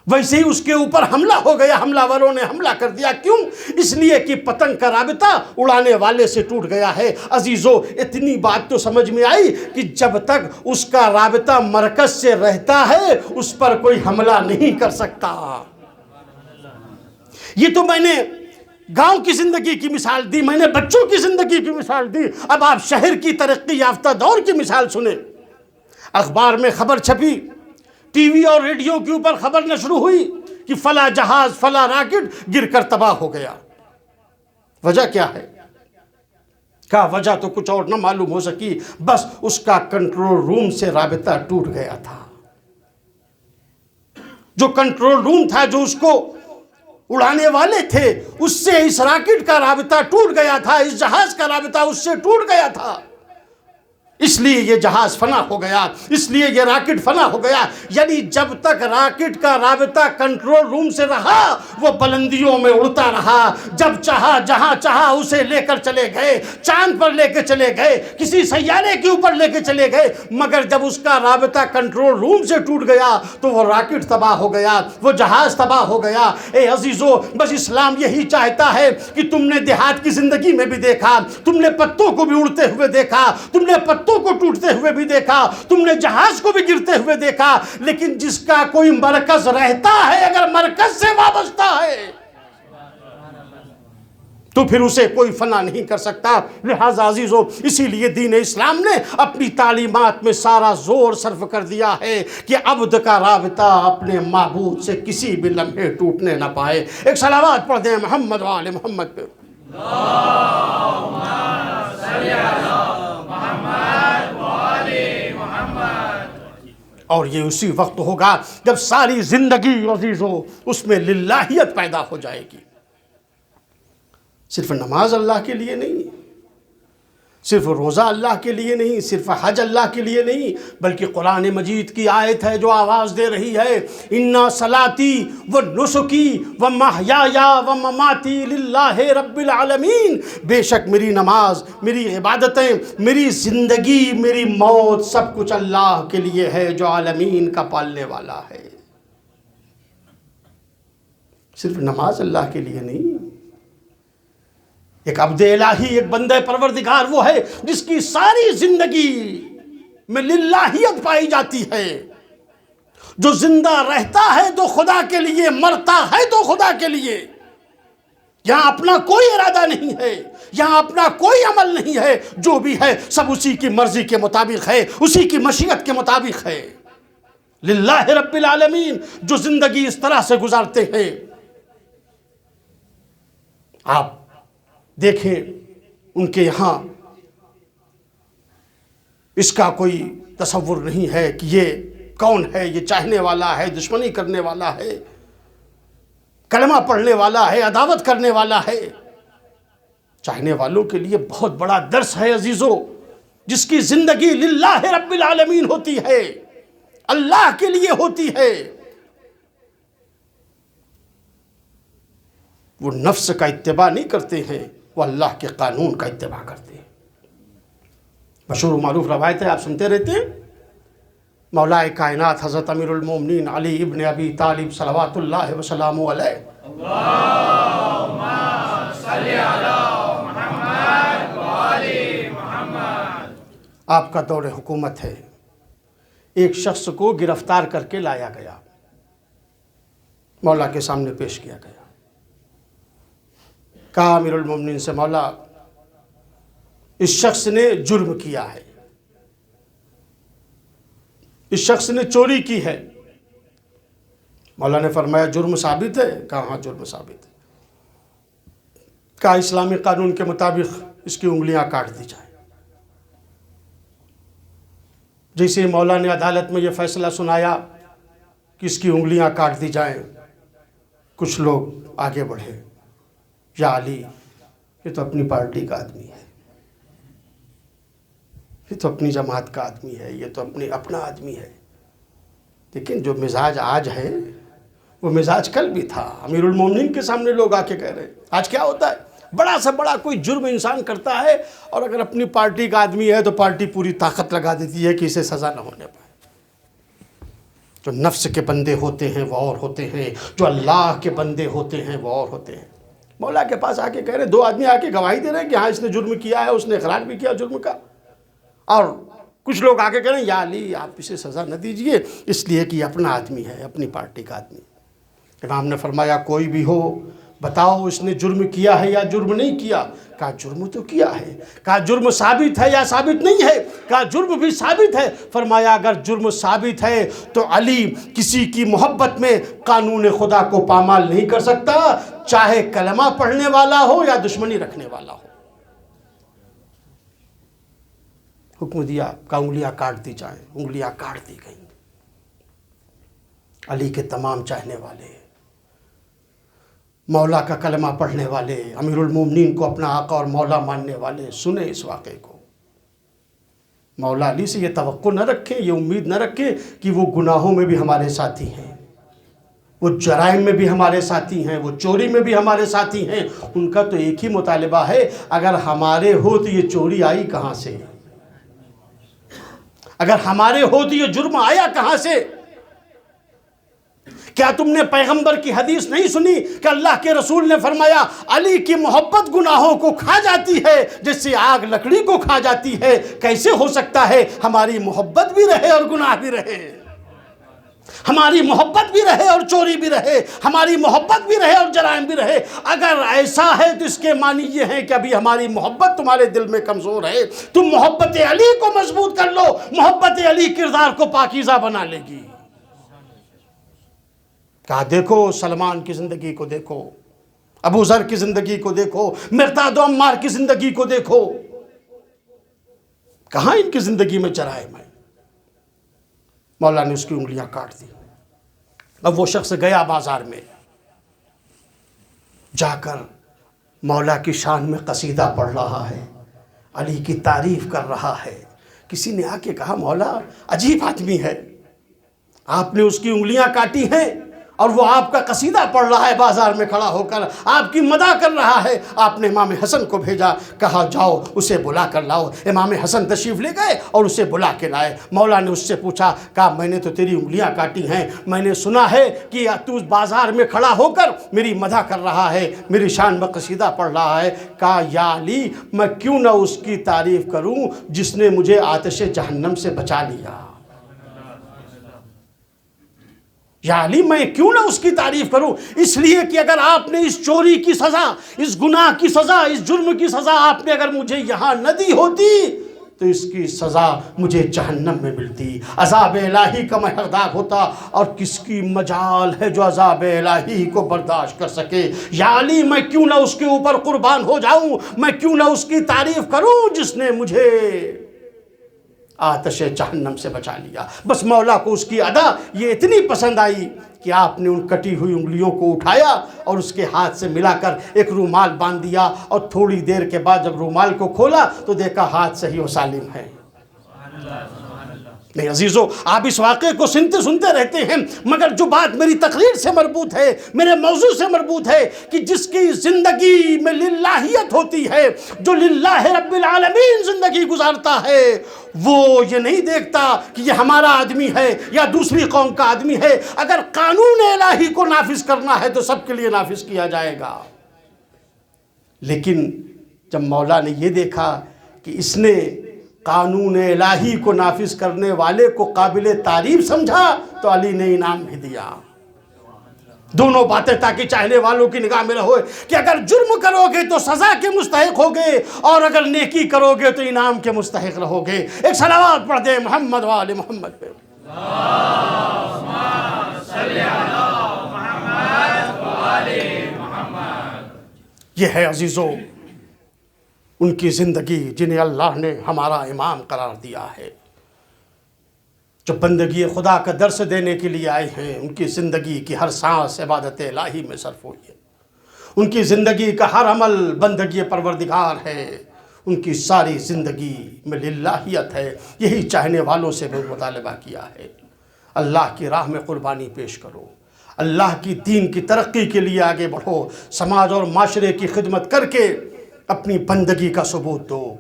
ویسے ہی اس کے اوپر حملہ ہو گیا، حملہ وروں نے حملہ کر دیا۔ کیوں؟ اس لیے کہ پتنگ کا رابطہ اڑانے والے سے ٹوٹ گیا ہے۔ عزیزو اتنی بات تو سمجھ میں آئی کہ جب تک اس کا رابطہ مرکز سے رہتا ہے اس پر کوئی حملہ نہیں کر سکتا۔ یہ تو میں نے گاؤں کی زندگی کی مثال دی، میں نے بچوں کی زندگی کی مثال دی۔ اب آپ شہر کی ترقی یافتہ دور کی مثال سنیں۔ اخبار میں خبر چھپی، ٹی وی اور ریڈیو کے اوپر خبر نشر ہوئی کہ فلاں جہاز فلاں راکٹ گر کر تباہ ہو گیا۔ وجہ کیا ہے؟ کیا وجہ تو کچھ اور نہ معلوم ہو سکی، بس اس کا کنٹرول روم سے رابطہ ٹوٹ گیا تھا۔ جو کنٹرول روم تھا، جو اس کو اڑانے والے تھے، اس سے اس راکٹ کا رابطہ ٹوٹ گیا تھا، اس جہاز کا رابطہ اس سے ٹوٹ گیا تھا۔ اس لیے یہ جہاز فنا ہو گیا، اس لیے یہ راکٹ فنا ہو گیا۔ یعنی جب تک راکٹ کا رابطہ کنٹرول روم سے رہا وہ بلندیوں میں اڑتا رہا، جب چاہا جہاں چاہا اسے لے کر چلے گئے، چاند پر لے کے چلے گئے، کسی سیارے کے اوپر لے کے چلے گئے، مگر جب اس کا رابطہ کنٹرول روم سے ٹوٹ گیا تو وہ راکٹ تباہ ہو گیا، وہ جہاز تباہ ہو گیا۔ اے عزیزو، بس اسلام یہی چاہتا ہے کہ تم نے دیہات کی زندگی میں بھی دیکھا، تم نے پتوں کو بھی اڑتے ہوئے دیکھا، تم نے پتوں کو ٹوٹتے ہوئے بھی دیکھا، تم نے جہاز کو بھی گرتے ہوئے دیکھا، لیکن جس کا کوئی مرکز رہتا ہے، اگر مرکز سے وابستہ ہے تو پھر اسے کوئی فنا نہیں کر سکتا۔ لہذا عزیزو، اسی لیے دین اسلام نے اپنی تعلیمات میں سارا زور صرف کر دیا ہے کہ عبد کا رابطہ اپنے معبود سے کسی بھی لمحے ٹوٹنے نہ پائے۔ ایک صلوات پڑھ دیں محمد و آل محمد پہ۔ اور یہ اسی وقت ہوگا جب ساری زندگی عزیزو اس میں للہیت پیدا ہو جائے گی۔ صرف نماز اللہ کے لیے نہیں، صرف روزہ اللہ کے لیے نہیں، صرف حج اللہ کے لیے نہیں، بلکہ قرآن مجید کی آیت ہے جو آواز دے رہی ہے، اِنَّا صَلَاتِي وَنُسُكِي وَمَحْيَايَ وَمَمَاتِي لِلَّهِ رَبِّ الْعَالَمِينَ، بے شک میری نماز، میری عبادتیں، میری زندگی، میری موت، سب کچھ اللہ کے لیے ہے جو عالمین کا پالنے والا ہے۔ صرف نماز اللہ کے لیے نہیں، ایک عبد الہی، ایک بندہ پروردگار وہ ہے جس کی ساری زندگی میں للہیت پائی جاتی ہے، جو زندہ رہتا ہے تو خدا کے لیے، مرتا ہے تو خدا کے لیے۔ یہاں اپنا کوئی ارادہ نہیں ہے، یہاں اپنا کوئی عمل نہیں ہے، جو بھی ہے سب اسی کی مرضی کے مطابق ہے، اسی کی مشیت کے مطابق ہے۔ للہ رب العالمین، جو زندگی اس طرح سے گزارتے ہیں، آپ دیکھیں ان کے یہاں اس کا کوئی تصور نہیں ہے کہ یہ کون ہے، یہ چاہنے والا ہے، دشمنی کرنے والا ہے، کلمہ پڑھنے والا ہے، عداوت کرنے والا ہے۔ چاہنے والوں کے لیے بہت بڑا درس ہے عزیزو، جس کی زندگی للہ رب العالمین ہوتی ہے، اللہ کے لیے ہوتی ہے، وہ نفس کا اتباع نہیں کرتے ہیں، وہ اللہ کے قانون کا اتباع کرتے ہیں۔ مشہور و معروف روایت ہے، آپ سنتے رہتے ہیں، مولا کائنات حضرت امیر المومنین علی ابن ابی طالب صلوات اللہ وسلامہ علیہ، اللہم صلی علی محمد و آل محمد، آپ کا دور حکومت ہے، ایک شخص کو گرفتار کر کے لایا گیا، مولا کے سامنے پیش کیا گیا، کہا امیر المومنین سے، مولا اس شخص نے جرم کیا ہے، اس شخص نے چوری کی ہے۔ مولا نے فرمایا جرم ثابت ہے؟ کہا ہاں جرم ثابت ہے۔ کہا اسلامی قانون کے مطابق اس کی انگلیاں کاٹ دی جائیں۔ جیسے مولا نے عدالت میں یہ فیصلہ سنایا کہ اس کی انگلیاں کاٹ دی جائیں، کچھ لوگ آگے بڑھے، یا علی یہ تو اپنی پارٹی کا آدمی ہے، یہ تو اپنی جماعت کا آدمی ہے، یہ تو اپنا آدمی ہے، لیکن جو مزاج آج ہے وہ مزاج کل بھی تھا۔ امیر المومنین کے سامنے لوگ آ کے کہہ رہے ہیں، آج کیا ہوتا ہے، بڑا سے بڑا کوئی جرم انسان کرتا ہے اور اگر اپنی پارٹی کا آدمی ہے تو پارٹی پوری طاقت لگا دیتی ہے کہ اسے سزا نہ ہونے پائے۔ جو نفس کے بندے ہوتے ہیں وہ اور ہوتے ہیں، جو اللہ کے بندے ہوتے ہیں وہ اور ہوتے ہیں۔ مولا کے پاس آ کے کہہ رہے، دو آدمی آ کے گواہی دے رہے ہیں کہ ہاں اس نے جرم کیا ہے، اس نے اقرار بھی کیا جرم کا، اور کچھ لوگ آ کے کہہ رہے ہیں یا علی آپ اسے سزا نہ دیجئے اس لیے کہ یہ اپنا آدمی ہے، اپنی پارٹی کا آدمی۔ امام نے فرمایا کوئی بھی ہو بتاؤ اس نے جرم کیا ہے یا جرم نہیں کیا؟ کہا جرم تو کیا ہے۔ کہا جرم ثابت ہے یا ثابت نہیں ہے؟ کہا جرم بھی ثابت ہے۔ فرمایا اگر جرم ثابت ہے تو علی کسی کی محبت میں قانون خدا کو پامال نہیں کر سکتا، چاہے کلمہ پڑھنے والا ہو یا دشمنی رکھنے والا ہو۔ حکم دیا کہ انگلیاں کاٹ دی جائیں، انگلیاں کاٹ دی گئیں۔ علی کے تمام چاہنے والے، مولا کا کلمہ پڑھنے والے، امیر المومنین کو اپنا آقا اور مولا ماننے والے سنیں اس واقعے کو۔ مولا علی سے یہ توقع نہ رکھیں، یہ امید نہ رکھیں کہ وہ گناہوں میں بھی ہمارے ساتھی ہیں، وہ جرائم میں بھی ہمارے ساتھی ہیں، وہ چوری میں بھی ہمارے ساتھی ہیں۔ ان کا تو ایک ہی مطالبہ ہے، اگر ہمارے ہو تو یہ چوری آئی کہاں سے؟ اگر ہمارے ہو تو یہ جرم آیا کہاں سے؟ کیا تم نے پیغمبر کی حدیث نہیں سنی کہ اللہ کے رسول نے فرمایا علی کی محبت گناہوں کو کھا جاتی ہے جیسے آگ لکڑی کو کھا جاتی ہے؟ کیسے ہو سکتا ہے ہماری محبت بھی رہے اور گناہ بھی رہے؟ ہماری محبت بھی رہے اور چوری بھی رہے، ہماری محبت بھی رہے اور جرائم بھی رہے؟ اگر ایسا ہے تو اس کے معنی یہ ہے کہ ابھی ہماری محبت تمہارے دل میں کمزور ہے۔ تم محبت علی کو مضبوط کر لو، محبت علی کردار کو پاکیزہ بنا لے گی۔ کہا دیکھو سلمان کی زندگی کو دیکھو، ابو ذر کی زندگی کو دیکھو، مقداد و عمار کی زندگی کو دیکھو، کہاں ان کی زندگی میں جرائم ہے؟ مولا نے اس کی انگلیاں کاٹ دی۔ اب وہ شخص گیا بازار میں، جا کر مولا کی شان میں قصیدہ پڑھ رہا ہے، علی کی تعریف کر رہا ہے۔ کسی نے آ کے کہا مولا عجیب آدمی ہے، آپ نے اس کی انگلیاں کاٹی ہیں اور وہ آپ کا قصیدہ پڑھ رہا ہے بازار میں کھڑا ہو کر، آپ کی مدح کر رہا ہے۔ آپ نے امام حسن کو بھیجا، کہا جاؤ اسے بلا کر لاؤ۔ امام حسن تشریف لے گئے اور اسے بلا کے لائے۔ مولا نے اس سے پوچھا، کہا میں نے تو تیری انگلیاں کاٹی ہیں، میں نے سنا ہے کہ تو بازار میں کھڑا ہو کر میری مدح کر رہا ہے، میری شان میں قصیدہ پڑھ رہا ہے۔ کہا یا علی میں کیوں نہ اس کی تعریف کروں جس نے مجھے آتش جہنم سے بچا لیا؟ یا علی میں کیوں نہ اس کی تعریف کروں؟ اس لیے کہ اگر آپ نے اس چوری کی سزا، اس گناہ کی سزا، اس جرم کی سزا آپ نے اگر مجھے یہاں نہ دی ہوتی تو اس کی سزا مجھے جہنم میں ملتی، عذاب الہی کا میں حقدار ہوتا، اور کس کی مجال ہے جو عذاب الہی کو برداشت کر سکے؟ یا علی میں کیوں نہ اس کے اوپر قربان ہو جاؤں، میں کیوں نہ اس کی تعریف کروں جس نے مجھے آتش جہنم سے بچا لیا۔ بس مولا کو اس کی ادا یہ اتنی پسند آئی کہ آپ نے ان کٹی ہوئی انگلیوں کو اٹھایا اور اس کے ہاتھ سے ملا کر ایک رومال باندھ دیا، اور تھوڑی دیر کے بعد جب رومال کو کھولا تو دیکھا ہاتھ صحیح و سالم ہے۔ نہیں عزیزو، آپ اس واقعے کو سنتے رہتے ہیں، مگر جو بات میری تقریر سے مربوط ہے، میرے موضوع سے مربوط ہے، کہ جس کی زندگی میں للہیت ہوتی ہے، جو للہ رب العالمین زندگی گزارتا ہے، وہ یہ نہیں دیکھتا کہ یہ ہمارا آدمی ہے یا دوسری قوم کا آدمی ہے۔ اگر قانون الہی کو نافذ کرنا ہے تو سب کے لیے نافذ کیا جائے گا۔ لیکن جب مولا نے یہ دیکھا کہ اس نے قانون الہی کو نافذ کرنے والے کو قابل تعریف سمجھا تو علی نے انعام بھی دیا۔ دونوں باتیں تاکہ چاہنے والوں کی نگاہ میں رہو کہ اگر جرم کرو گے تو سزا کے مستحق ہوگے، اور اگر نیکی کرو گے تو انعام کے مستحق رہو گے۔ ایک صلوات پڑھ دیں محمد و آل محمد پہ۔ یہ ہے عزیزو ان کی زندگی جنہیں اللہ نے ہمارا امام قرار دیا ہے، جو بندگی خدا کا درس دینے کے لیے آئے ہیں۔ ان کی زندگی کی ہر سانس عبادت الہی میں صرف ہوئی ہے، ان کی زندگی کا ہر عمل بندگی پروردگار ہے، ان کی ساری زندگی میں للہیت ہے۔ یہی چاہنے والوں سے بھی مطالبہ کیا ہے، اللہ کی راہ میں قربانی پیش کرو، اللہ کی دین کی ترقی کے لیے آگے بڑھو، سماج اور معاشرے کی خدمت کر کے اپنی بندگی کا ثبوت دو۔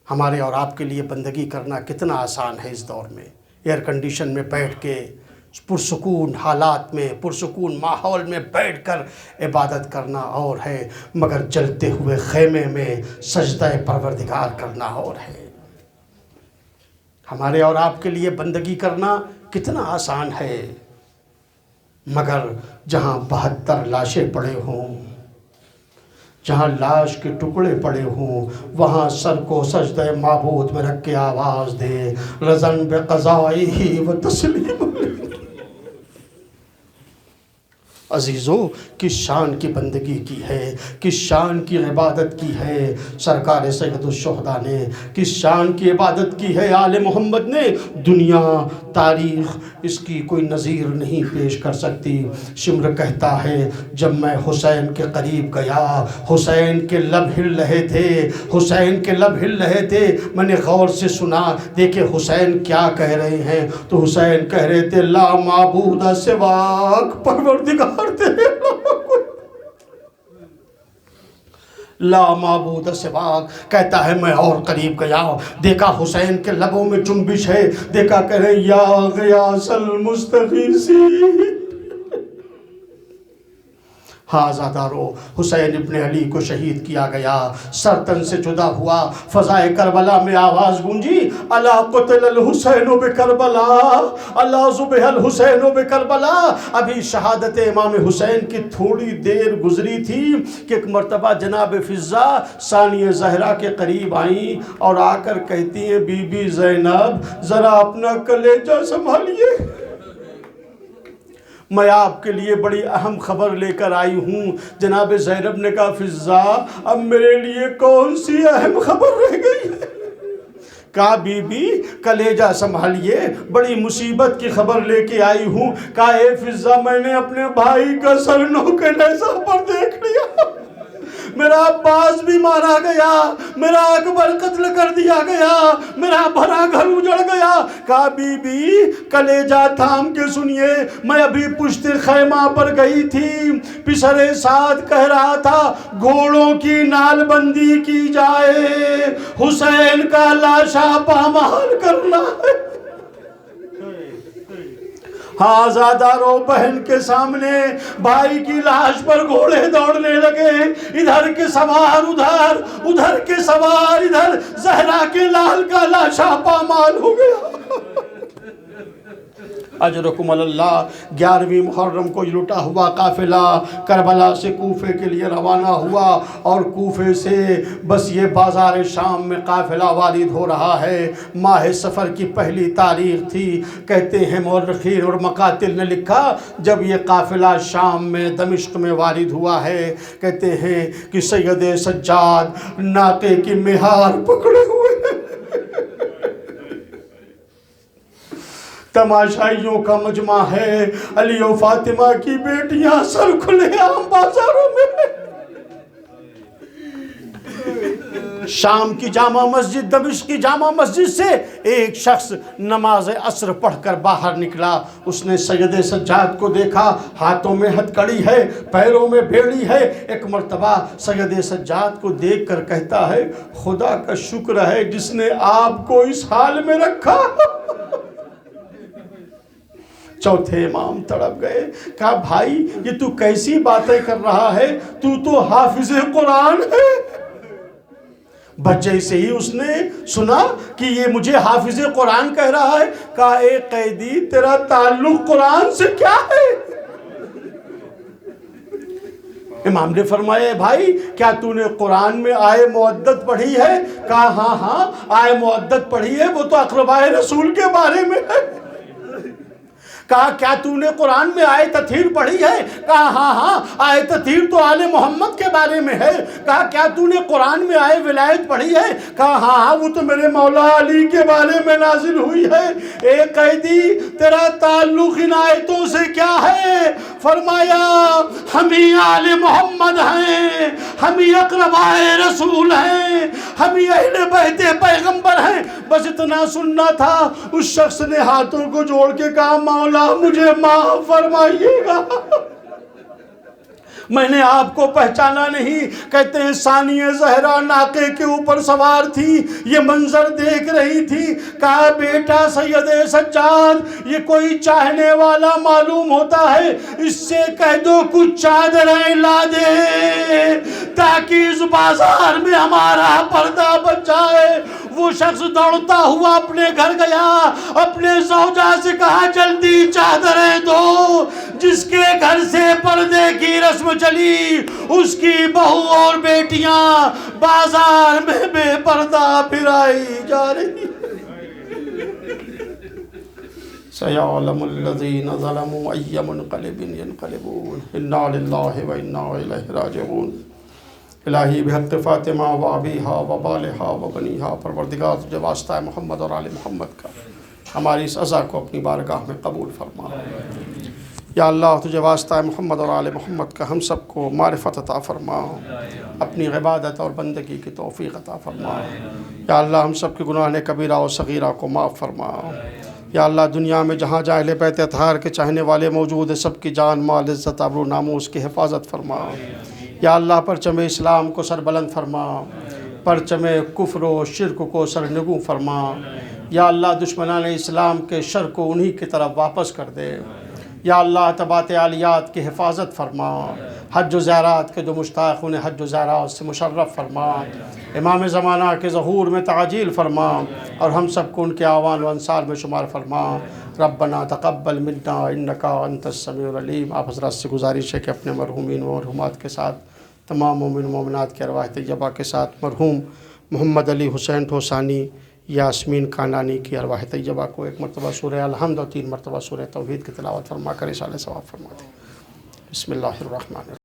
ہمارے اور آپ کے لیے بندگی کرنا کتنا آسان ہے اس دور میں، ایئر کنڈیشن میں بیٹھ کے پرسکون حالات میں، پرسکون ماحول میں بیٹھ کر عبادت کرنا اور ہے، مگر جلتے ہوئے خیمے میں سجدہ پروردگار کرنا اور ہے۔ ہمارے اور آپ کے لیے بندگی کرنا کتنا آسان ہے، مگر جہاں 72 لاشیں پڑے ہوں، جہاں لاش کے ٹکڑے پڑے ہوں، وہاں سر کو سجدہ معبود میں رکھ کے آواز دے رضن بقضائہ و تسلیم۔ عزیزوں کس شان کی بندگی کی ہے، کس شان کی عبادت کی ہے سرکار سید الشہداء نے، کس شان کی عبادت کی ہے آل محمد نے، دنیا تاریخ اس کی کوئی نظیر نہیں پیش کر سکتی۔ شمر کہتا ہے جب میں حسین کے قریب گیا، حسین کے لب ہل رہے تھے، حسین کے لب ہل رہے تھے، میں نے غور سے سنا، دیکھے حسین کیا کہہ رہے ہیں، تو حسین کہہ رہے تھے لا معبود سواک، پروردگار تیرے علاوہ کوئی، لا معبود سواک۔ کہتا ہے میں اور قریب گیا، دیکھا حسین کے لبوں میں جنبش ہے، دیکھا کہہ رہے یا غیاث المستغیثین، ہاذا دارو حسین ابن علی کو شہید کیا گیا، سر تن سے جدا ہوا، فضائے کربلا میں آواز گونجی الا قتل الحسین بکربلا، الا ذبح الحسین بکربلا۔ ابھی شہادت امام حسین کی تھوڑی دیر گزری تھی کہ ایک مرتبہ جناب فضہ ثانیہ زہرا کے قریب آئیں اور آ کر کہتی ہیں بی بی زینب ذرا اپنا کلیجہ سنبھالیے، میں آپ کے لیے بڑی اہم خبر لے کر آئی ہوں۔ جناب زینب نے کہا فضہ اب میرے لیے کون سی اہم خبر رہ گئی ہے؟ کہا بی بی کلیجہ سنبھالیے، بڑی مصیبت کی خبر لے کے آئی ہوں۔ کہا اے فضہ میں نے اپنے بھائی کا سر نو کے نیزہ پر دیکھ لیا، میرا عباس بھی مارا گیا، میرا اکبر قتل کر دیا گیا، میرا بھرا گھر اجڑ گیا۔ کہا بی بی کلیجہ تھام کے سنیے، میں ابھی پشت خیمہ پر گئی تھی، پسر سعد کہہ رہا تھا گھوڑوں کی نال بندی کی جائے، حسین کا لاشا پامال کرنا ہے۔ ہاں زادارو بہن کے سامنے بھائی کی لاش پر گھوڑے دوڑنے لگے، ادھر کے سوار ادھر، ادھر کے سوار ادھر، زہرا کے لال کا لاشا پامال ہو گیا۔ اجرکم اللہ۔ 11ویں محرم کو لٹا ہوا قافلہ کربلا سے کوفے کے لیے روانہ ہوا، اور کوفے سے بس یہ بازار شام میں قافلہ وارد ہو رہا ہے۔ ماہ سفر کی پہلی تاریخ تھی۔ کہتے ہیں مورخین اور مقاتل نے لکھا جب یہ قافلہ شام میں دمشق میں وارد ہوا ہے، کہتے ہیں کہ سید سجاد ناقے کی مہار پکڑے ہوئے ہیں، تماشائیوں کا مجمع ہے، علی و فاطمہ کی بیٹیاں سر کھلے عام بازاروں میں۔ شام کی جامع مسجد، دمشق کی جامع مسجد سے ایک شخص نماز عصر پڑھ کر باہر نکلا، اس نے سید سجاد کو دیکھا، ہاتھوں میں ہتھکڑی ہے، پیروں میں بیڑی ہے۔ ایک مرتبہ سید سجاد کو دیکھ کر کہتا ہے خدا کا شکر ہے جس نے آپ کو اس حال میں رکھا۔ چوتھے امام تڑپ گئے، کہا بھائی یہ تو کیسی باتیں کر رہا ہے، تو حافظ قرآن ہے۔ بچے سے ہی اس نے سنا کہ یہ مجھے حافظ قرآن کہہ رہا ہے، کہا اے قیدی تیرا تعلق قرآن سے کیا ہے؟ امام نے فرمایا بھائی کیا تو نے قرآن میں آئے مودت پڑھی ہے؟ کہا ہاں آئے مودت پڑھی ہے، وہ تو اقرباء رسول کے بارے میں ہے۔ کہا کیا تو نے قرآن میں آئے تطہیر پڑھی ہے؟ کہا ہاں آئے تطہیر تو آل محمد کے بارے میں ہے۔ کہا کیا تو نے قرآن میں آئے ولایت پڑھی ہے؟ کہا ہاں وہ تو میرے مولا علی کے بارے میں نازل ہوئی ہے۔ اے قیدی تیرا تعلق ان آیتوں سے کیا ہے؟ فرمایا ہم ہی آل محمد ہیں، ہم ہی اقرباء رسول ہیں، ہم ہی اہل بیت پیغمبر ہیں۔ بس اتنا سننا تھا۔ اس شخص نے ہاتھوں کو جوڑ کے کہا مولا مجھے معاف فرمائیے گا، میں نے آپ کو پہچانا نہیں۔ کہتے ہیں ثانیہ زہرا ناقے کے اوپر سوار تھی، یہ منظر دیکھ رہی تھی۔ کہا بیٹا سید سجاد یہ کوئی چاہنے والا معلوم ہوتا ہے، اس سے کہہ دو کچھ چادریں لا دے تاکہ اس بازار میں ہمارا پردہ بچ جائے۔ وہ شخص دوڑتا ہوا اپنے گھر گیا، اپنے زوجہ سے کہا جلدی چادریں دو۔ جس کے گھر سے پردے کی رسم چلی اس کی بہو اور بیٹیاں بازار میں بے پردہ پھرائی جا رہی۔ سيعلم الذين ظلموا أي منقلب ينقلبون إنا لله وإنا إليه راجعون الہی بحق فاطمہ و ابیہا و بالہا و بنیہا، پروردگار تجھے واسطہ ہے محمد اور آل محمد کا ہماری اس عزا کو اپنی بارگاہ میں قبول فرما۔ یا اللہ تجھے واسطہ ہے محمد اور آل محمد کا ہم سب کو معرفت عطا فرما، اپنی عبادت اور بندگی کی توفیق عطا فرما۔ یا اللہ ہم سب کی گناہ کبیرہ و صغیرہ کو معاف فرما۔ یا اللہ دنیا میں جہاں جہاں اہل بیت اطہار کے چاہنے والے موجود ہیں، سب کی جان مال عزت آبرو ناموس کی حفاظت فرما۔ یا اللہ پرچم اسلام کو سربلند فرما، پرچم کفر و شرک کو سرنگوں فرما۔ یا اللہ دشمنان اسلام کے شر کو انہی کی طرف واپس کر دے۔ یا اللہ تبات عالیات کی حفاظت فرما، حج و زیارات کے جو مشتاق انہیں حج و زیارات سے مشرف فرما، امام زمانہ کے ظہور میں تعجیل فرما، اور ہم سب کو ان کے آوان و انصار میں شمار فرما۔ ربنا تقبل منا انکا انت السمیع العلیم۔ آپ حضرات سے گزارش ہے کہ اپنے مرحومین و مرحومات کے ساتھ تمام مومن و مومنات کی ارواح طیبہ کے ساتھ مرحوم محمد علی حسین ٹھوسانی، یاسمین کانانی کی ارواح طیبہ کو ایک مرتبہ سورہ الحمد اور 3 مرتبہ سورہ توحید کی تلاوت فرما کر اصالِ ثواب فرما دیں۔ بسم اللہ الرحمن الرحیم۔